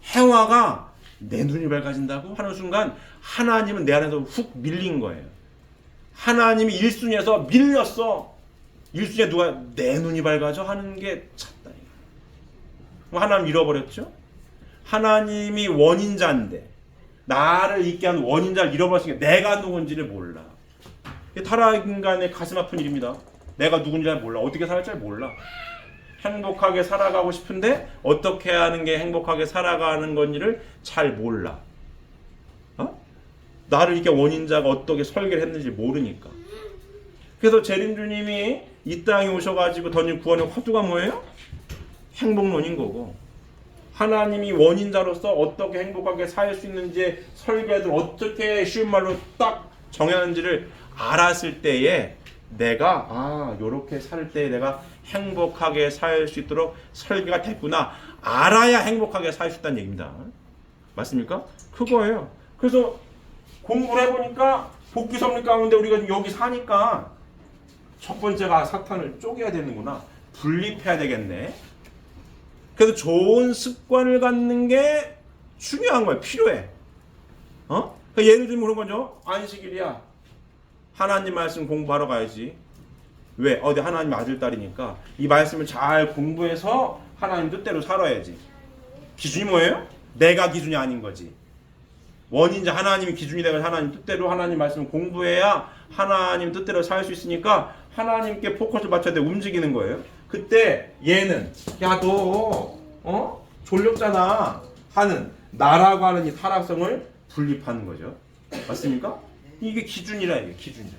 Speaker 2: 해와가 내 눈이 밝아진다고 하는 순간 하나님은 내 안에서 훅 밀린 거예요. 하나님이 1순위에서 밀렸어. 1순위에 누가 내 눈이 밝아져 하는 게 찼다. 하나님 잃어버렸죠? 하나님이 원인자인데 나를 있게 한 원인자를 잃어버렸으니까 내가 누군지를 몰라. 타락 인간의 가슴 아픈 일입니다. 내가 누군지 잘 몰라. 어떻게 살지 잘 몰라. 행복하게 살아가고 싶은데 어떻게 하는 게 행복하게 살아가는 건지를 잘 몰라. 나를 이렇게 원인자가 어떻게 설계를 했는지 모르니까. 그래서 재림주님이 이 땅에 오셔가지고 던진 구원의 화두가 뭐예요? 행복론인 거고 하나님이 원인자로서 어떻게 행복하게 살 수 있는지 설계를 어떻게 쉬운 말로 딱 정하는지를 알았을 때에 내가 요렇게 살 때 내가 행복하게 살 수 있도록 설계가 됐구나. 알아야 행복하게 살 수 있다는 얘기입니다. 맞습니까? 그거예요. 그래서 공부를 해보니까 복귀 섭리 가운데 우리가 여기 사니까 첫 번째가 사탄을 쪼개야 되는구나. 분립해야 되겠네. 그래서 좋은 습관을 갖는 게 중요한 거예요. 필요해. 그러니까 예를 들면 그런 거죠. 안식일이야. 하나님 말씀 공부하러 가야지. 왜? 내 하나님 아들 딸이니까 이 말씀을 잘 공부해서 하나님 뜻대로 살아야지. 기준이 뭐예요? 내가 기준이 아닌 거지. 원인자 하나님이 기준이 되면 하나님 뜻대로 하나님 말씀을 공부해야 하나님 뜻대로 살 수 있으니까 하나님께 포커스를 맞춰야 돼. 움직이는 거예요. 그때 얘는 야 너 졸렸잖아 하는 나라고 하는 이 타락성을 분립하는 거죠. 맞습니까? 이게 기준이라 이게 기준이라.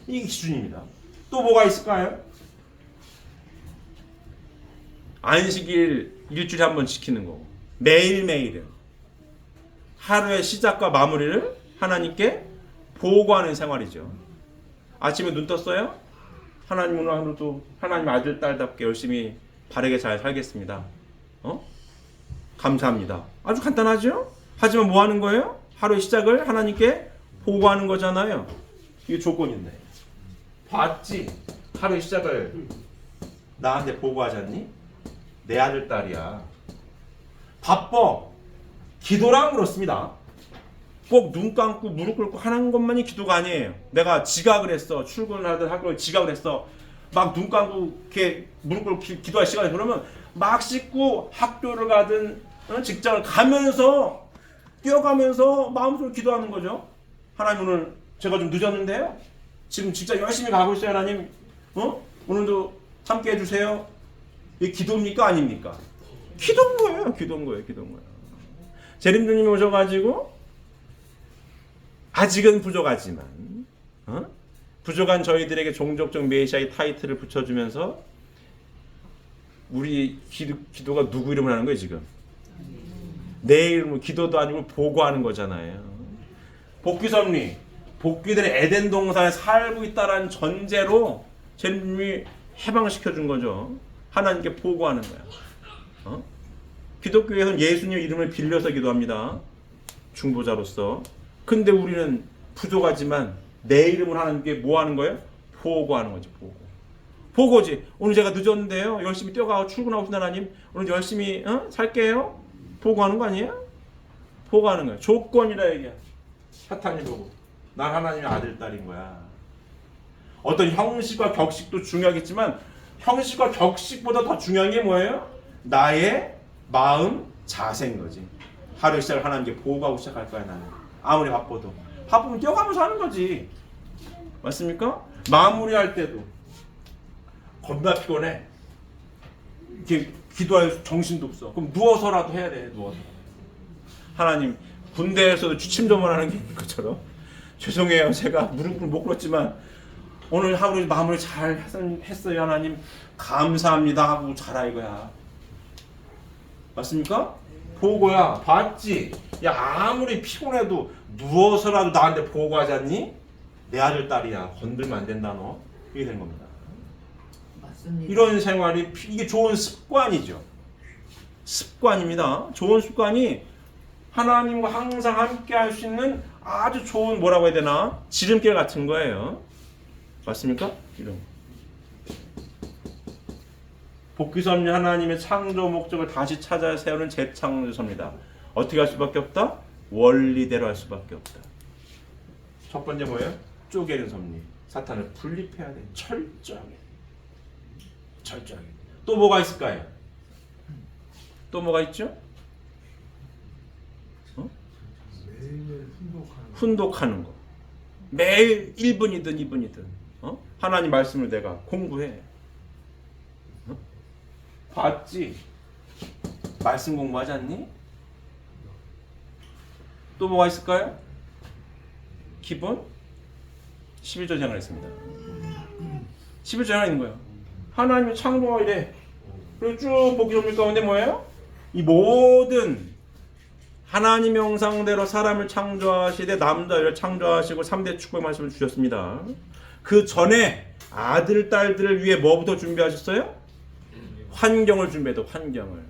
Speaker 2: 이게 기준입니다. 또 뭐가 있을까요? 안식일 일주일에 한 번 지키는 거고 매일매일은 하루의 시작과 마무리를 하나님께 보고하는 생활이죠. 아침에 눈 떴어요? 하나님 오늘 하루도 하나님 아들 딸답게 열심히 바르게 잘 살겠습니다. 감사합니다. 아주 간단하죠? 하지만 뭐 하는 거예요? 하루의 시작을 하나님께 보고하는 거잖아요. 이게 조건인데. 봤지? 하루의 시작을 나한테 보고하지 않니? 내 아들 딸이야. 바빠. 기도랑 그렇습니다. 꼭 눈 감고 무릎 꿇고 하는 것만이 기도가 아니에요. 내가 지각을 했어. 출근을 하든 학교를 지각을 했어. 막 눈 감고 이렇게 무릎 꿇고 기도할 시간에 그러면 막 씻고 학교를 가든 직장을 가면서 뛰어가면서 마음속으로 기도하는 거죠. 하나님 오늘 제가 좀 늦었는데요. 지금 직장 열심히 가고 있어요. 하나님 오늘도 함께 해주세요. 이게 기도입니까 아닙니까? 기도인 거예요. 기도인 거예요. 기도인 거예요. 재림주님이 오셔가지고 아직은 부족하지만 부족한 저희들에게 종족적 메시아의 타이틀을 붙여주면서 우리 기도가 누구 이름을 하는 거예요 지금? 내 이름으로 기도도 아니고 보고하는 거잖아요. 복귀섭리 복귀들의 에덴 동산에 살고 있다라는 전제로 재림주님이 해방시켜 준 거죠. 하나님께 보고하는 거야. 기독교에서는 예수님 이름을 빌려서 기도합니다. 중보자로서. 근데 우리는 부족하지만 내 이름을 하나님께 뭐 하는 거예요? 보고하는 거죠. 보고지. 오늘 제가 늦었는데요. 열심히 뛰어가고 출근하고 있는 하나님 오늘 열심히 살게요. 보고하는 거 아니에요? 보고하는 거예요. 조건이라 얘기야. 사탄이 보고 난 하나님의 아들 딸인 거야. 어떤 형식과 격식도 중요하겠지만 형식과 격식보다 더 중요한 게 뭐예요? 나의 마음 자세인 거지. 하루 시작을 하나님께 보고하고 시작할 거야 나는. 아무리 바빠도. 바쁘면 뛰어가면서 하는 거지. 맞습니까? 마무리할 때도 겁나 피곤해. 이렇게 기도할 정신도 없어. 그럼 누워서라도 해야 돼. 누워서. 하나님 군대에서도 취침조만 하는 게 있는 것처럼 죄송해요. 제가 무릎을 못 꿇었지만 오늘 하루 마무리 잘 했어요. 하나님 감사합니다 하고 자라 이거야. 맞습니까? 보고야. 봤지? 야 아무리 피곤해도 누워서라도 나한테 보고하지 않니? 내 아들 딸이야. 건들면 안 된다 너. 이게 되는 겁니다.
Speaker 3: 맞습니다.
Speaker 2: 이런 생활이 이게 좋은 습관이죠. 습관입니다. 좋은 습관이 하나님과 항상 함께 할 수 있는 아주 좋은 뭐라고 해야 되나? 지름길 같은 거예요. 맞습니까? 이런 복귀섭리 하나님의 창조 목적을 다시 찾아 세우는 재창조섭니다. 어떻게 할 수밖에 없다? 원리대로 할 수밖에 없다. 첫 번째 뭐예요? 쪼개는 섭리. 사탄을 분립해야 돼. 철저하게. 또 뭐가 있을까요? 또 뭐가 있죠?
Speaker 4: 매일
Speaker 2: 훈독하는 거. 매일 1분이든 2분이든 하나님 말씀을 내가 공부해. 봤지? 말씀 공부하지 않니? 또 뭐가 있을까요? 기본 11조 생활했습니다. 11조 생활 있는 거예요. 하나님의 창조가 이래. 그리고 쭉 복귀섭리 가운데 뭐예요? 이 모든 하나님의 형상대로 사람을 창조하시되 남자 여자를 창조하시고 3대 축복의 말씀을 주셨습니다. 그 전에 아들 딸들을 위해 뭐부터 준비하셨어요? 환경을 준비해도 환경을.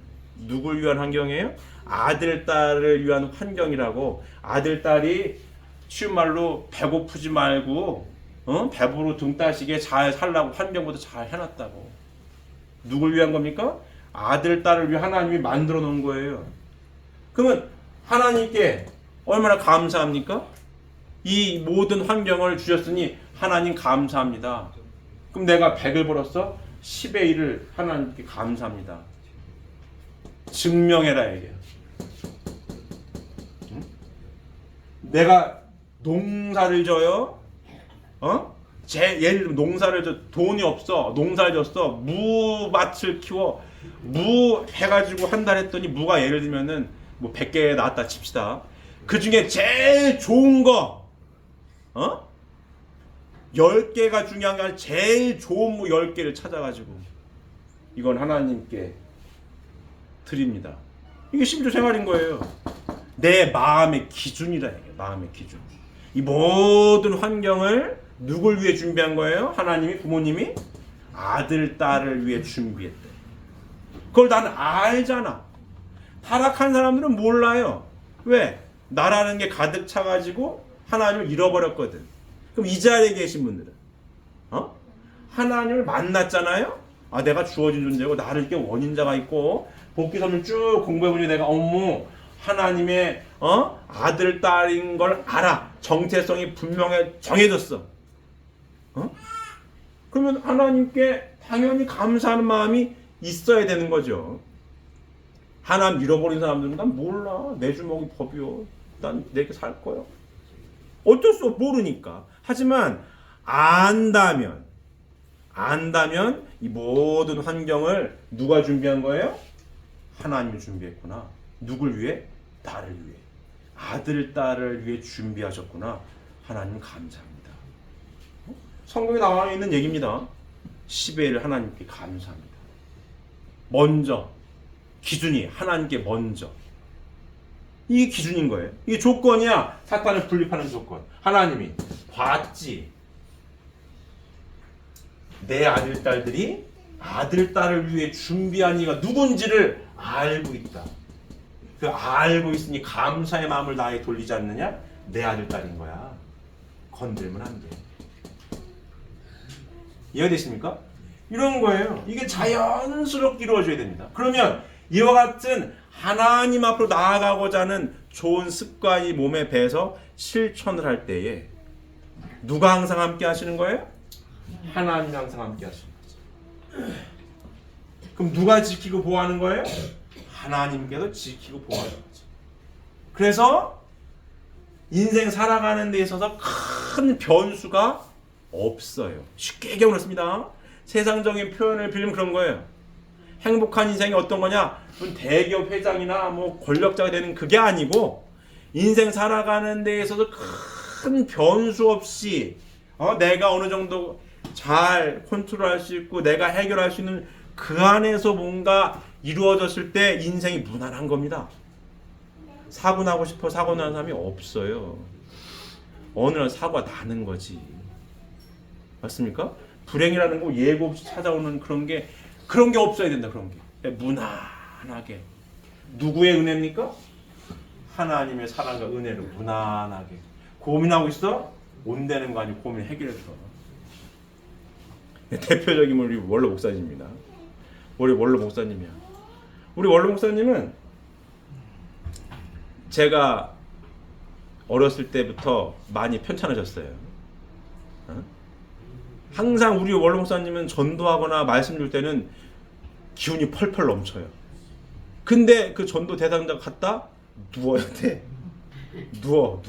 Speaker 2: 누굴 위한 환경이에요? 아들 딸을 위한 환경이라고. 아들 딸이 쉬운 말로 배고프지 말고 배부르 등 따시게 잘 살라고 환경부터 잘 해놨다고. 누굴 위한 겁니까? 아들 딸을 위해 하나님이 만들어 놓은 거예요. 그러면 하나님께 얼마나 감사합니까? 이 모든 환경을 주셨으니 하나님 감사합니다. 그럼 내가 100을 벌었어? 10의 1을 하나님께 감사합니다. 증명해라 얘기야. 응? 내가 농사를 져요. 예를 들면 농사를 져 돈이 없어. 농사를 졌어. 무밭을 키워. 무 해가지고 한 달 했더니 무가 예를 들면은 뭐 100개 나왔다 칩시다. 그 중에 제일 좋은 거 10개가 중요한 게 아니라 제일 좋은 무 10개를 찾아가지고 이건 하나님께 드립니다. 이게 11조 생활인 거예요. 내 마음의 기준이라 해요. 마음의 기준. 이 모든 환경을 누굴 위해 준비한 거예요? 하나님이, 부모님이 아들, 딸을 위해 준비했대. 그걸 나는 알잖아. 타락한 사람들은 몰라요. 왜? 나라는 게 가득 차가지고 하나님을 잃어버렸거든. 그럼 이 자리에 계신 분들은 하나님을 만났잖아요. 아 내가 주어진 존재고 나를 이렇게 원인자가 있고 복귀서를 쭉 공부해보니 내가 어머 하나님의 아들 딸인 걸 알아. 정체성이 분명해 정해졌어. 그러면 하나님께 당연히 감사하는 마음이 있어야 되는 거죠. 하나님 잃어버린 사람들은 난 몰라. 내 주먹이 법이요. 난 내게 살 거요. 어쩔 수 없어. 모르니까. 하지만 안다면 이 모든 환경을 누가 준비한 거예요? 하나님이 준비했구나. 누굴 위해? 나를 위해. 아들, 딸을 위해 준비하셨구나. 하나님 감사합니다. 성경에 나와 있는 얘기입니다. 10회를 하나님께 감사합니다. 먼저 기준이 하나님께 먼저. 이게 기준인 거예요. 이게 조건이야. 사탄을 분립하는 조건. 하나님이 봤지. 내 아들, 딸들이 아들, 딸을 위해 준비한 이가 누군지를 알고 있다. 그 알고 있으니 감사의 마음을 나에 돌리지 않느냐? 내 아들, 딸인 거야. 건들면 안 돼. 이해되십니까? 이런 거예요. 이게 자연스럽게 이루어져야 됩니다. 그러면 이와 같은 하나님 앞으로 나아가고자 하는 좋은 습관이 몸에 배서 실천을 할 때에 누가 항상 함께 하시는 거예요? 하나님이 항상 함께 하시는 거죠. 그럼 누가 지키고 보호하는 거예요? 하나님께서 지키고 보호하는 거죠. 그래서 인생 살아가는 데 있어서 큰 변수가 없어요. 쉽게 얘기하겠습니다. 세상적인 표현을 빌리면 그런 거예요. 행복한 인생이 어떤 거냐? 대기업 회장이나 뭐 권력자가 되는 그게 아니고 인생 살아가는 데 있어서 큰 변수 없이 내가 어느 정도 잘 컨트롤할 수 있고 내가 해결할 수 있는 그 안에서 뭔가 이루어졌을 때 인생이 무난한 겁니다. 사고 나고 싶어 사고 나는 사람이 없어요. 어느 날 사고가 나는 거지. 맞습니까? 불행이라는 거 예고 없이 찾아오는 그런 게 없어야 된다. 그런 게 무난하게. 누구의 은혜입니까? 하나님의 사랑과 은혜로 무난하게. 고민하고 있어? 온다는 거 아니고 고민 해결해 줘. 대표적인 우리 원로 목사님입니다. 우리 원로 목사님이야. 우리 원로 목사님은 제가 어렸을 때부터 많이 편찮으셨어요. 항상 우리 원로 목사님은 전도하거나 말씀 줄 때는 기운이 펄펄 넘쳐요. 근데 그 전도 대상자가 갔다 누워야 돼. 누워.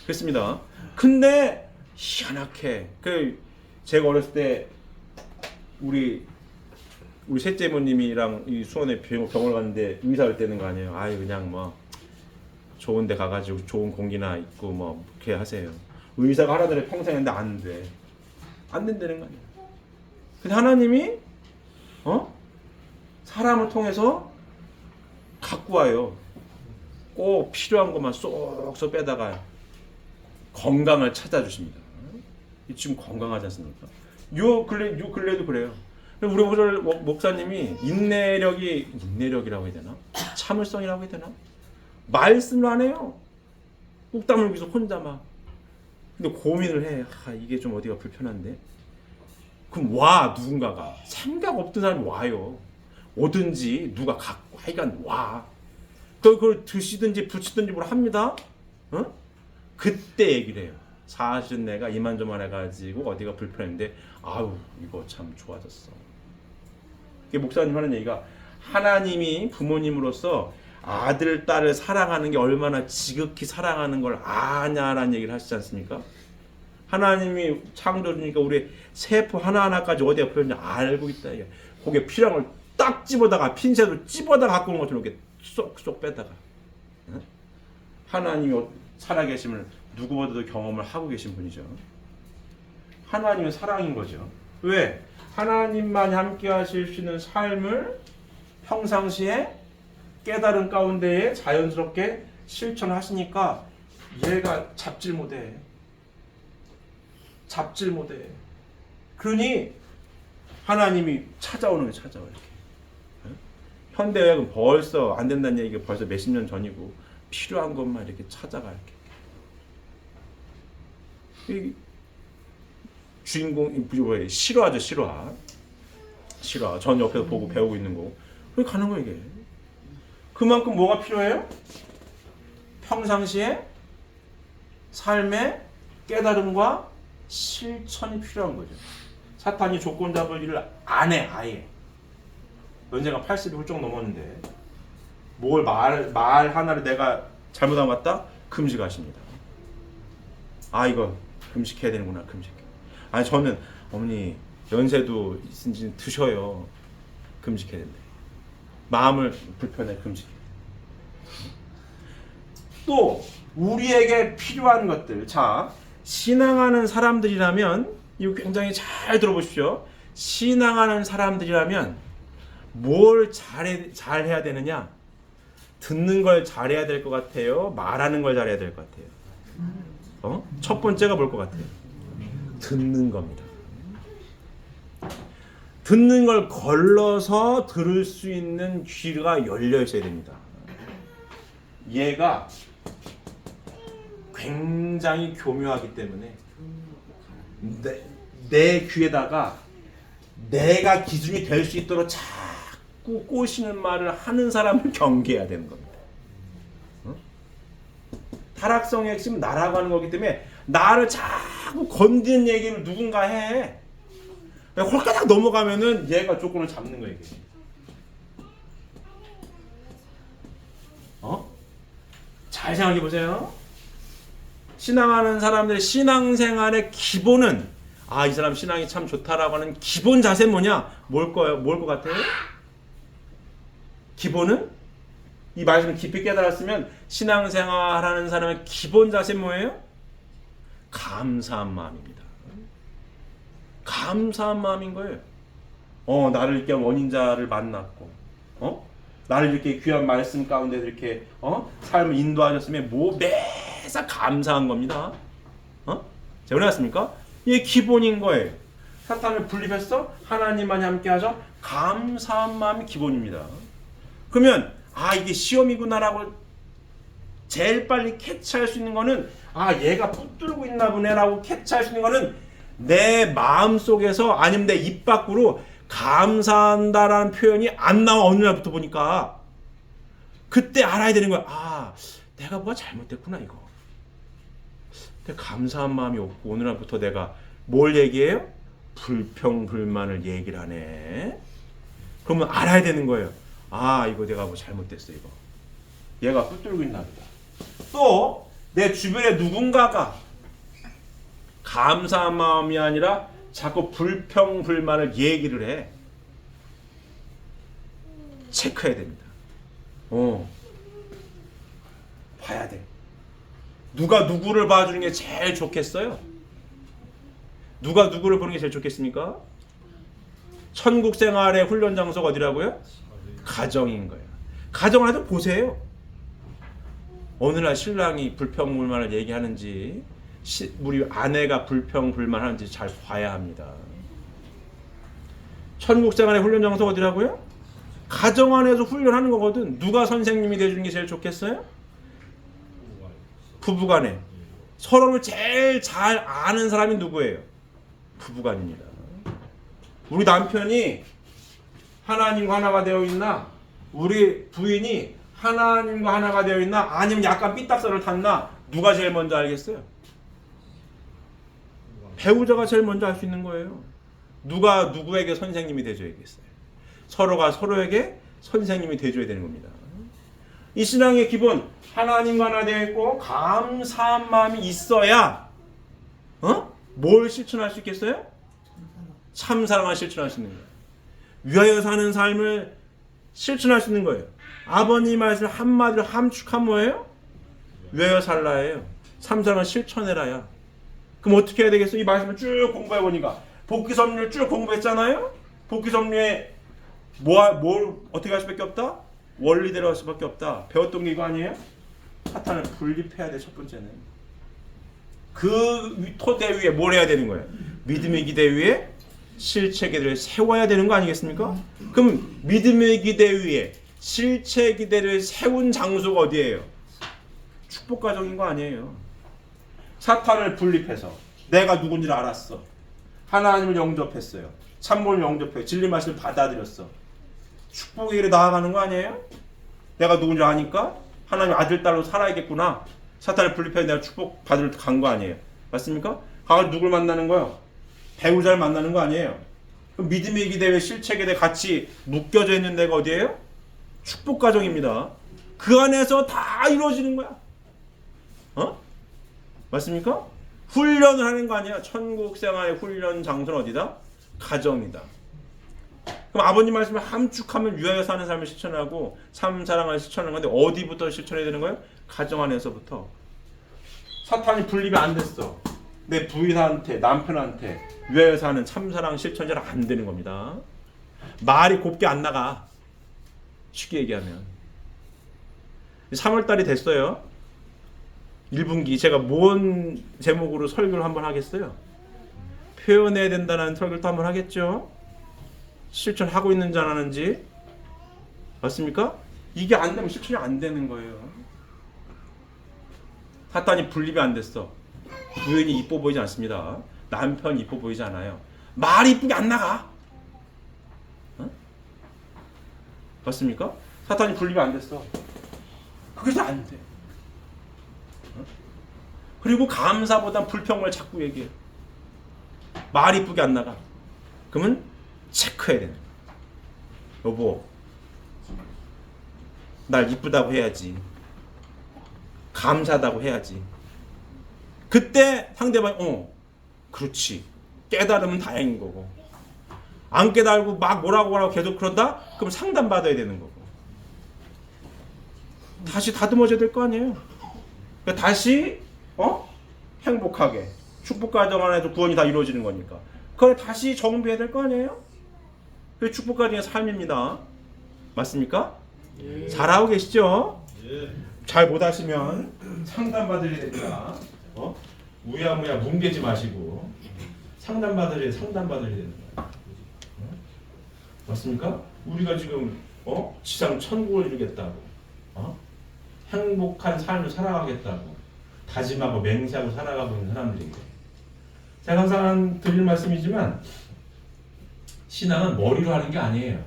Speaker 2: 그렇습니다. 근데 희한하게 제가 어렸을 때 우리 셋째 이모님이랑 이 수원에 병원 갔는데 의사 할 때는 거 아니에요. 아유 그냥 뭐 좋은 데 가가지고 좋은 공기나 있고 뭐 그렇게 하세요. 의사가 하라더니 평생 했는데 안 돼. 안 된다는 거 아니에요. 근데 하나님이 사람을 통해서 갖고 와요. 꼭 필요한 것만 쏙쏙 빼다가 건강을 찾아주십니다. 지금 건강하지 않습니까? 요 근래도 그래요. 우리 목사님이 인내력이라고 해야 되나? 참을성이라고 해야 되나? 말씀을 안 해요. 꾹 다물고서 혼자 막. 근데 고민을 해. 이게 좀 어디가 불편한데? 그럼 누군가가. 생각 없던 사람이 와요. 오든지 누가 갖고 하여간 와. 그걸 드시든지 붙이든지 뭘 합니다. 그때 얘기를 해요. 사실은 내가 이만저만 해가지고 어디가 불편했는데 이거 참 좋아졌어. 이게 목사님 하는 얘기가 하나님이 부모님으로서 아들, 딸을 사랑하는 게 얼마나 지극히 사랑하는 걸 아냐라는 얘기를 하시지 않습니까? 하나님이 창조주니까 우리 세포 하나하나까지 어디가 필요한지 알고 있다. 거기에 필요한 걸 딱 집어다가 핀셋으로 집어다가 갖고 온 것처럼 이렇게 쏙쏙 빼다가 하나님이 살아계심을 누구보다도 경험을 하고 계신 분이죠. 하나님은 사랑인 거죠. 왜? 하나님만이 함께 하실 수 있는 삶을 평상시에 깨달은 가운데에 자연스럽게 실천하시니까 얘가 잡질 못해. 그러니 하나님이 찾아오는 게 찾아와요. 현대의학은 벌써 안 된다는 얘기가 벌써 몇십 년 전이고 필요한 것만 이렇게 찾아가 이렇게. 주인공 뭐예요? 실화죠, 실화. 실화. 전 옆에서 보고 배우고 있는 거. 왜 가는 거야 이게? 그만큼 뭐가 필요해요? 평상시에 삶의 깨달음과 실천이 필요한 거죠. 사탄이 조건 잡을 일을 안 해, 아예. 연세가 80이 훌쩍 넘었는데 뭘 말 하나를 내가 잘못하면 맞다? 금식하십니다. 아, 이거 금식해야 되는구나, 금식. 아니, 저는 어머니 연세도 있은지 드셔요. 금식해야 된대. 마음을 불편해, 금식해. 또 우리에게 필요한 것들. 자, 신앙하는 사람들이라면 이거 굉장히 잘 들어보십시오. 신앙하는 사람들이라면 뭘 잘해야 되느냐? 듣는 걸 잘해야 될 것 같아요? 말하는 걸 잘해야 될 것 같아요? 첫 번째가 뭘 것 같아요? 듣는 겁니다. 듣는 걸 걸러서 들을 수 있는 귀가 열려 있어야 됩니다. 얘가 굉장히 교묘하기 때문에 내 귀에다가 내가 기준이 될 수 있도록 자꾸 꼬시는 말을 하는 사람을 경계해야 되는 겁니다. 타락성의 핵심은 나라고 하는 거기 때문에 나를 자꾸 건드는 얘기를 누군가 해. 홀가닥 넘어가면은 얘가 조건을 잡는 거예요. 이게. 잘 생각해 보세요. 신앙하는 사람들의 신앙생활의 기본은 이 사람 신앙이 참 좋다라고 하는 기본 자세는 뭐냐? 뭘 것 같아요? 기본은? 이 말씀을 깊이 깨달았으면 신앙생활하는 사람의 기본 자세는 뭐예요? 감사한 마음입니다. 감사한 마음인 거예요. 나를 이렇게 원인자를 만났고, 나를 이렇게 귀한 말씀 가운데 이렇게 삶을 인도하셨으면 매사 감사한 겁니다. 제가 그랬습니까? 이게 기본인 거예요. 사탄을 분립했어? 하나님만이 함께하죠? 감사한 마음이 기본입니다. 그러면 이게 시험이구나라고 제일 빨리 캐치할 수 있는 거는 얘가 붙들고 있나 보네라고 캐치할 수 있는 거는 내 마음 속에서 아니면 내 입 밖으로 감사한다라는 표현이 안 나와. 어느 날부터 보니까 그때 알아야 되는 거야. 내가 뭐가 잘못됐구나 이거. 근데 감사한 마음이 없고 어느 날부터 내가 뭘 얘기해요? 불평불만을 얘기를 하네. 그러면 알아야 되는 거예요. 이거 내가 뭐 잘못됐어 이거. 얘가 붙들고 있나 보다. 또 내 주변에 누군가가 감사한 마음이 아니라 자꾸 불평불만을 얘기를 해. 체크해야 됩니다. 봐야 돼. 누가 누구를 봐주는 게 제일 좋겠어요? 누가 누구를 보는 게 제일 좋겠습니까? 천국 생활의 훈련 장소가 어디라고요? 가정인 거예요. 가정을 해도 보세요. 어느 날 신랑이 불평불만을 얘기하는지 우리 아내가 불평불만하는지 잘 봐야 합니다. 천국 생활의 훈련 장소가 어디라고요? 가정 안에서 훈련하는 거거든. 누가 선생님이 돼주는 게 제일 좋겠어요? 부부간에. 서로를 제일 잘 아는 사람이 누구예요? 부부간입니다. 우리 남편이 하나님과 하나가 되어 있나? 우리 부인이 하나님과 하나가 되어 있나? 아니면 약간 삐딱선을 탔나? 누가 제일 먼저 알겠어요? 배우자가 제일 먼저 알 수 있는 거예요. 누가 누구에게 선생님이 돼줘야겠어요? 서로가 서로에게 선생님이 돼줘야 되는 겁니다. 이 신앙의 기본, 하나님과 하나 되어 있고 감사한 마음이 있어야 뭘 실천할 수 있겠어요? 참사랑을 실천할 수 있는 거예요. 위하여 사는 삶을 실천할 수 있는 거예요. 아버님 말씀을 한마디로 함축한 뭐예요? 위하여 살라예요. 참사랑을 실천해라야. 그럼 어떻게 해야 되겠어? 이 말씀을 쭉 공부해 보니까 복귀섭리를 쭉 공부했잖아요. 복귀섭리에 뭘 어떻게 할 수밖에 없다? 원리대로 할 수밖에 없다. 배웠던 게 이거 아니에요? 사탄을 분립해야 돼. 첫 번째는 그 토대 위에 뭘 해야 되는 거예요? 믿음의 기대 위에 실체 기대를 세워야 되는 거 아니겠습니까? 그럼 믿음의 기대 위에 실체 기대를 세운 장소가 어디예요? 축복 가정인 거 아니에요? 사탄을 분립해서 내가 누군지를 알았어. 하나님을 영접했어요. 참모를 영접해 진리 말씀을 받아들였어. 축복의 길에 나아가는 거 아니에요? 내가 누군지 아니까 하나님 아들 딸로 살아야겠구나. 사탄을 분리해야 내가 축복 받을 간 거 아니에요? 맞습니까? 가서 누굴 만나는 거예요? 배우자를 만나는 거 아니에요? 그럼 믿음의 기대에 실체 기대 같이 묶여져 있는 데가 어디예요? 축복 가정입니다. 그 안에서 다 이루어지는 거야. 어? 맞습니까? 훈련을 하는 거 아니야. 천국 생활의 훈련 장소는 어디다? 가정이다. 그럼 아버님 말씀을 함축하면 유하여 사는 삶을 실천하고 참 사랑을 실천하는 건데 어디부터 실천해야 되는 거예요? 가정 안에서부터. 사탄이 분립이 안 됐어. 내 부인한테 남편한테 유하여 사는 참 사랑 실천자는 안 되는 겁니다. 말이 곱게 안 나가. 쉽게 얘기하면 3월달이 됐어요. 1분기 제가 뭔 제목으로 설교를 한번 하겠어요? 표현해야 된다는 설교를 또 한번 하겠죠? 실천하고 있는지 안 하는지. 맞습니까? 이게 안 되면 실천이 안 되는 거예요. 사탄이 분립이 안 됐어. 부인이 이뻐 보이지 않습니다. 남편이 이뻐 보이지 않아요. 말이 이쁘게 안 나가. 어? 맞습니까? 사탄이 분립이 안 됐어. 그래서 안 돼. 어? 그리고 감사보단 불평을 자꾸 얘기해. 말이 이쁘게 안 나가. 그러면 체크해야 되는 거야. 여보, 날 이쁘다고 해야지. 감사하다고 해야지. 그때 상대방이 그렇지. 깨달으면 다행인 거고. 안 깨달고 막 뭐라고 계속 그런다? 그럼 상담받아야 되는 거고. 다시 다듬어져야 될 거 아니에요. 그러니까 다시 행복하게 축복 가정 안에서 구원이 다 이루어지는 거니까 그걸 다시 정비해야 될 거 아니에요. 그게 축복 가정의 삶입니다. 맞습니까?
Speaker 4: 예.
Speaker 2: 잘하고 계시죠?
Speaker 4: 예.
Speaker 2: 잘 못하시면 상담받으셔야 됩니다. 우야무야 뭉개지 마시고 상담받으셔야 되는 거예요. 맞습니까? 우리가 지금 지상 천국을 주겠다고 행복한 삶을 살아가겠다고 다짐하고 맹세하고 살아가고 있는 사람들이에요. 제가 항상 드릴 말씀이지만 신앙은 머리로 하는 게 아니에요.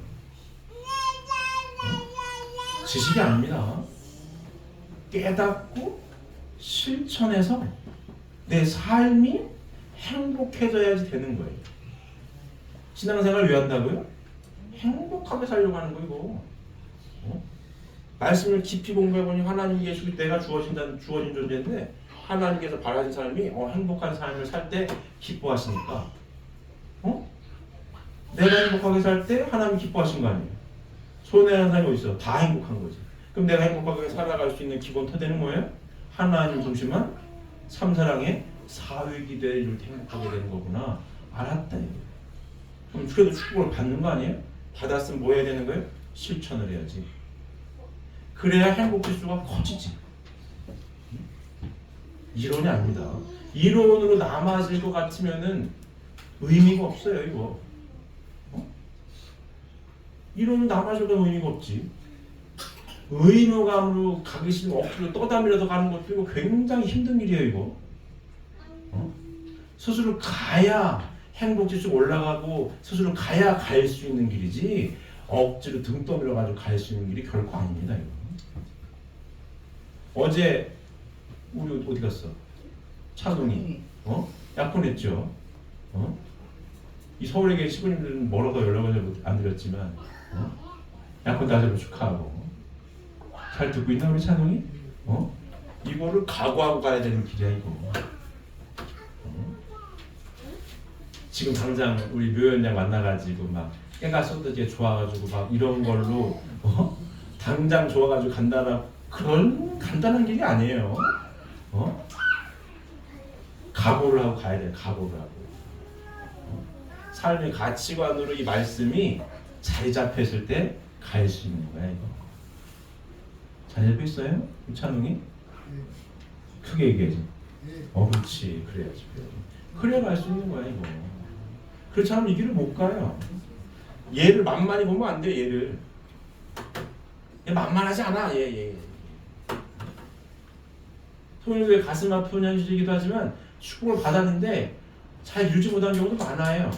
Speaker 2: 지식이 아닙니다. 깨닫고 실천해서 내 삶이 행복해져야지 되는 거예요. 신앙생활 왜 한다고요? 행복하게 살려고 하는 거 이거. 말씀을 깊이 공부해보니 하나님 계시고 내가 주어진 존재인데 하나님께서 바라는 삶이 행복한 삶을 살 때 기뻐하시니까 내가 행복하게 살 때 하나님 기뻐하신 거 아니에요. 손해하는 사람이 어디 있어? 다 행복한 거지. 그럼 내가 행복하게 살아갈 수 있는 기본 토대는 뭐예요? 하나님 중심한 삼사랑의 사회기대를 이룰 때 행복하게 되는 거구나. 알았다 이거. 그럼 그래도 축복을 받는 거 아니에요? 받았으면 뭐 해야 되는 거예요? 실천을 해야지. 그래야 행복 지수가 커지지. 이론이 아닙니다. 이론으로 남아질 것 같으면은 의미가 없어요 이거. 이론으로 남아져도 의미가 없지. 의무감으로 가기 싫으면 억지로 떠다니면서 가는 것도 이거 굉장히 힘든 일이에요 이거. 스스로 가야 행복 지수 올라가고 스스로 가야 갈 수 있는 길이지 억지로 등 떠밀어 가지고 갈 수 있는 길이 결코 아닙니다 이거. 어제 우리 어디 갔어? 차동이 약혼했죠. 이 서울에 계신 시부님들은 멀어서 연락을 안 드렸지만 약혼 다짐을 축하하고 잘 듣고 있나 우리 차동이? 이거를 각오하고 가야 되는 길이야 이거. 지금 당장 우리 묘연양 만나가지고 막 깨가 쏟아지게 좋아가지고 막 이런 걸로 당장 좋아가지고 간다라 그런 간단한 길이 아니에요. 각오를 하고 가야 돼요. 각오를 하고. 삶의 가치관으로 이 말씀이 자리 잡혔을 때 갈 수 있는 거야 이거. 잘 잡혀 있어요? 이찬웅이? 크게 얘기해줘. 그렇지. 그래야지. 그래야 갈 수 있는 거야 이거. 그렇지 않으면 이 길을 못 가요. 얘를 만만히 보면 안 돼. 얘를. 얘 만만하지 않아. 얘. 소유의 가슴 아픈 현실이기도 하지만 축복을 받았는데
Speaker 1: 잘 이루지 못한 경우도 많아요.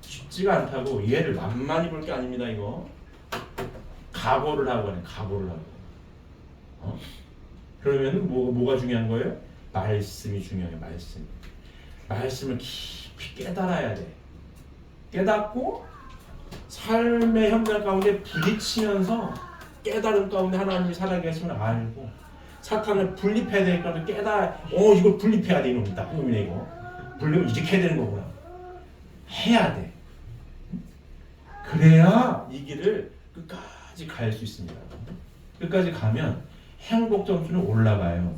Speaker 1: 쉽지가 않다고. 얘를 만만히 볼 게 아닙니다. 이거 각오를 하고 가네. 각오를 하고. 그러면 뭐가 중요한 거예요? 말씀이 중요해요. 말씀을 깊이 깨달아야 돼. 깨닫고 삶의 현장 가운데 부딪히면서 깨달음 가운데 하나님이 살아계심을 알고 사탄을 분립해야 되니까 이걸 분립해야 돼. 이놈이 딱 이놈이네 이거. 분립을 이렇게 해야 되는 거구나. 해야 돼. 그래야 이 길을 끝까지 갈 수 있습니다. 끝까지 가면 행복 점수는 올라가요.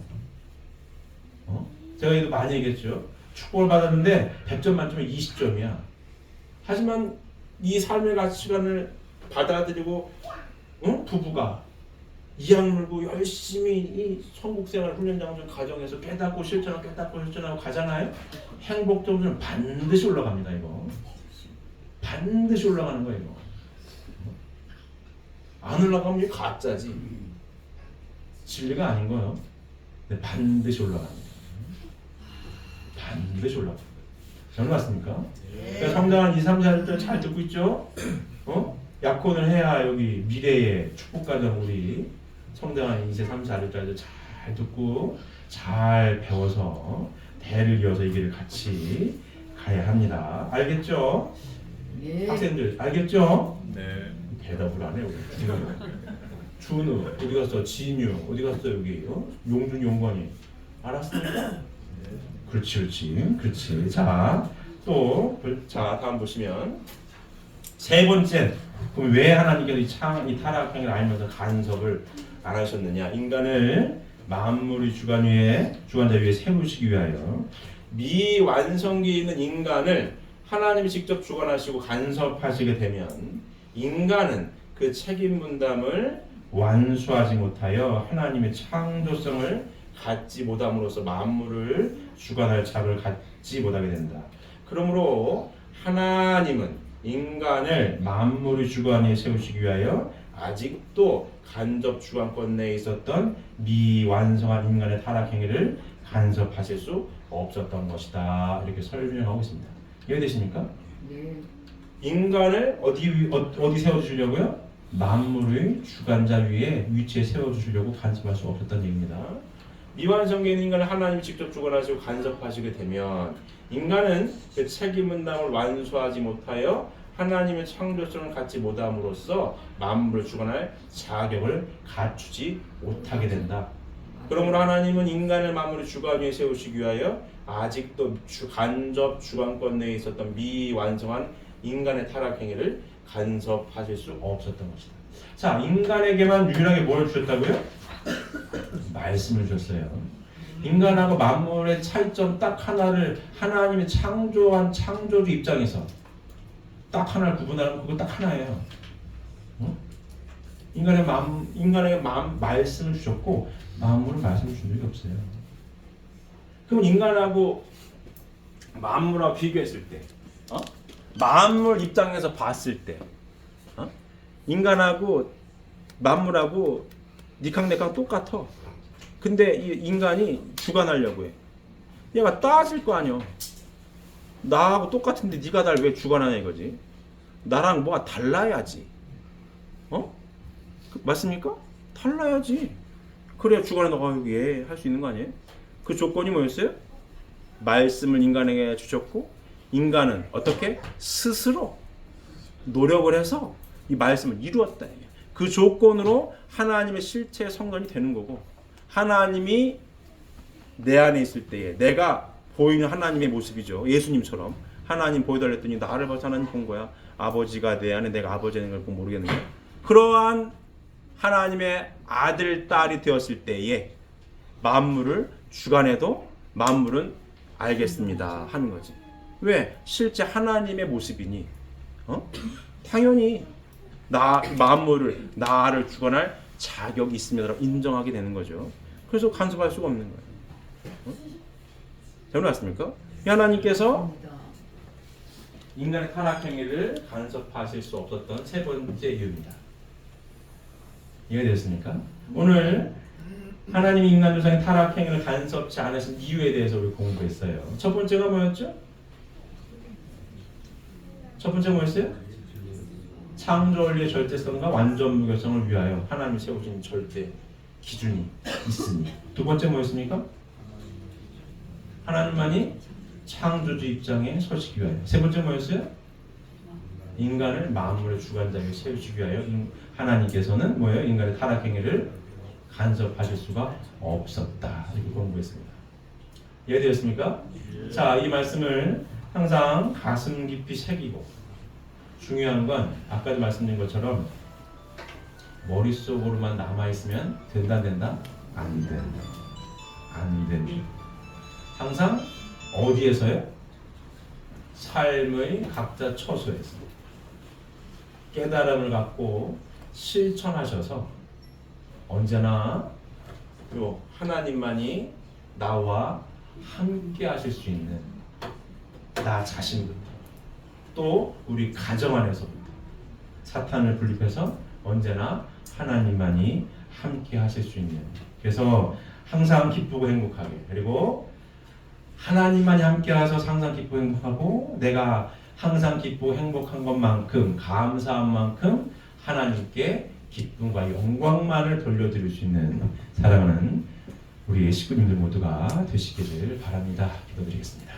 Speaker 1: 제가 이거 많이 얘기했죠. 축복을 받았는데 100점 만점에 20점이야. 하지만 이 삶의 가치관을 받아들이고 부부가 이악 물고 열심히 이 천국생활 훈련장중 가정에서 깨닫고 실천하고 가잖아요. 행복 점수는 반드시 올라갑니다. 이거 반드시 올라가는 거예요. 이거. 안 올라가면 이게 가짜지. 진리가 아닌 거예요. 근데 반드시 올라갑니다. 반드시 올라갑니다. 잘 맞습니까? 그러니까 성장한 2, 3, 4절 잘 듣고 있죠? 약혼을 해야 여기 미래의 축복가정 우리 성장한 2세, 3, 4절까지 잘 듣고 잘 배워서 대를 이어서 이 길을 같이 가야 합니다. 알겠죠?
Speaker 3: 예.
Speaker 1: 학생들 알겠죠?
Speaker 2: 네.
Speaker 1: 대답을 안 해요. 준우 어디 갔어? 진유 어디 갔어? 여기 용준 용건이 알았습니까? 그렇지. 자 다음 보시면 세 번째. 그럼 왜 하나님께서 이 타락행위를 알면서 간섭을 안 하셨느냐? 인간을 만물의 주관자 위에 세우시기 위하여 미완성기에 있는 인간을 하나님이 직접 주관하시고 간섭하시게 되면 인간은 그 책임 분담을 완수하지 못하여 하나님의 창조성을 갖지 못함으로써 만물을 주관할 자격을 갖지 못하게 된다. 그러므로 하나님은 인간을 만물의 주관에 세우시기 위하여 아직도 간접 주관권 내에 있었던 미완성한 인간의 타락행위를 간섭하실 수 없었던 것이다. 이렇게 설명하고 있습니다. 이해되십니까?
Speaker 3: 네.
Speaker 1: 인간을 어디 세워주시려고요? 만물의 주관자 위에 위치에 세워주시려고 간섭할 수 없었던 얘기입니다. 미완성계인 인간을 하나님이 직접 주관하시고 간섭하시게 되면 인간은 그 책임 분담을 완수하지 못하여 하나님의 창조성을 갖지 못함으로써 만물을 주관할 자격을 갖추지 못하게 된다. 그러므로 하나님은 인간을 만물의 주관 위에 세우시기 위하여 아직도 간접 주관권 내에 있었던 미완성한 인간의 타락행위를 간섭하실 수 없었던 것이다. 자, 인간에게만 유일하게 뭘 주셨다고요? 말씀을 주셨어요. 인간하고 만물의 차이점 딱 하나를 하나님이 창조한 창조주 입장에서 딱 하나를 구분하면 그거 딱 하나예요. 인간에게 말씀을 주셨고 만물은 말씀을 준 적이 없어요. 그럼 인간하고 만물하고 비교했을 때, 만물 입장에서 봤을 때, 인간하고 만물하고 니캉네캉 똑같아. 근데 이 인간이 주관하려고 해. 얘가 따질 거 아니야. 나하고 똑같은데 네가 날 왜 주관하냐 이거지. 나랑 뭐가 달라야지. 맞습니까? 달라야지. 그래야 주관에 너가 여기에 할 수 있는 거 아니에요? 그 조건이 뭐였어요? 말씀을 인간에게 주셨고 인간은 어떻게? 스스로 노력을 해서 이 말씀을 이루었다. 그 조건으로 하나님의 실체 성전이 되는 거고 하나님이 내 안에 있을 때에 내가 보이는 하나님의 모습이죠. 예수님처럼 하나님 보여달랬더니 나를 봐서 하나님 본 거야. 아버지가 내 안에 내가 아버지 되는 걸 보고 모르겠는데 그러한 하나님의 아들, 딸이 되었을 때에 만물을 주관해도 만물은 알겠습니다 하는 거지. 왜? 실제 하나님의 모습이니 당연히 만물을 나를 주관할 자격이 있습니다라고 인정하게 되는 거죠. 그래서 간섭할 수가 없는 거예요. 잘못 왔습니까? 하나님께서 인간의 타락행위를 간섭하실 수 없었던 세 번째 이유입니다. 이해되셨습니까? 오늘 하나님이 인간 조상의 타락행위를 간섭치 않으신 이유에 대해서 우리 공부했어요. 첫 번째가 뭐였죠? 첫 번째 뭐였어요? 창조 원리의 절대성과 완전 무결성을 위하여 하나님이 세우신 절대 기준이 있으니. 두 번째 뭐였습니까? 하나님만이 창조주 입장에 서시기 위하여. 세 번째 뭐였어요? 인간을 만물의 주관자에 세우시기 위하여 하나님께서는 뭐예요? 인간의 타락행위를 간섭하실 수가 없었다. 이렇게 공부했습니다. 이해되었습니까? 자, 이 말씀을 항상 가슴 깊이 새기고, 중요한 건 아까도 말씀드린 것처럼 머릿속으로만 남아있으면 된다 안 된다? 안 된다. 안 된다. 항상 어디에서요? 삶의 각자 처소에서 깨달음을 갖고 실천하셔서 언제나 요 하나님만이 나와 함께 하실 수 있는 나 자신부터, 또 우리 가정 안에서부터 사탄을 분립해서 언제나 하나님만이 함께 하실 수 있는, 그래서 항상 기쁘고 행복하게, 그리고 하나님만이 함께 하셔서 항상 기쁘고 행복하고, 내가 항상 기쁘고 행복한 것만큼, 감사한 만큼 하나님께 기쁨과 영광만을 돌려드릴 수 있는 사랑하는 우리 식구님들 모두가 되시기를 바랍니다. 기도드리겠습니다.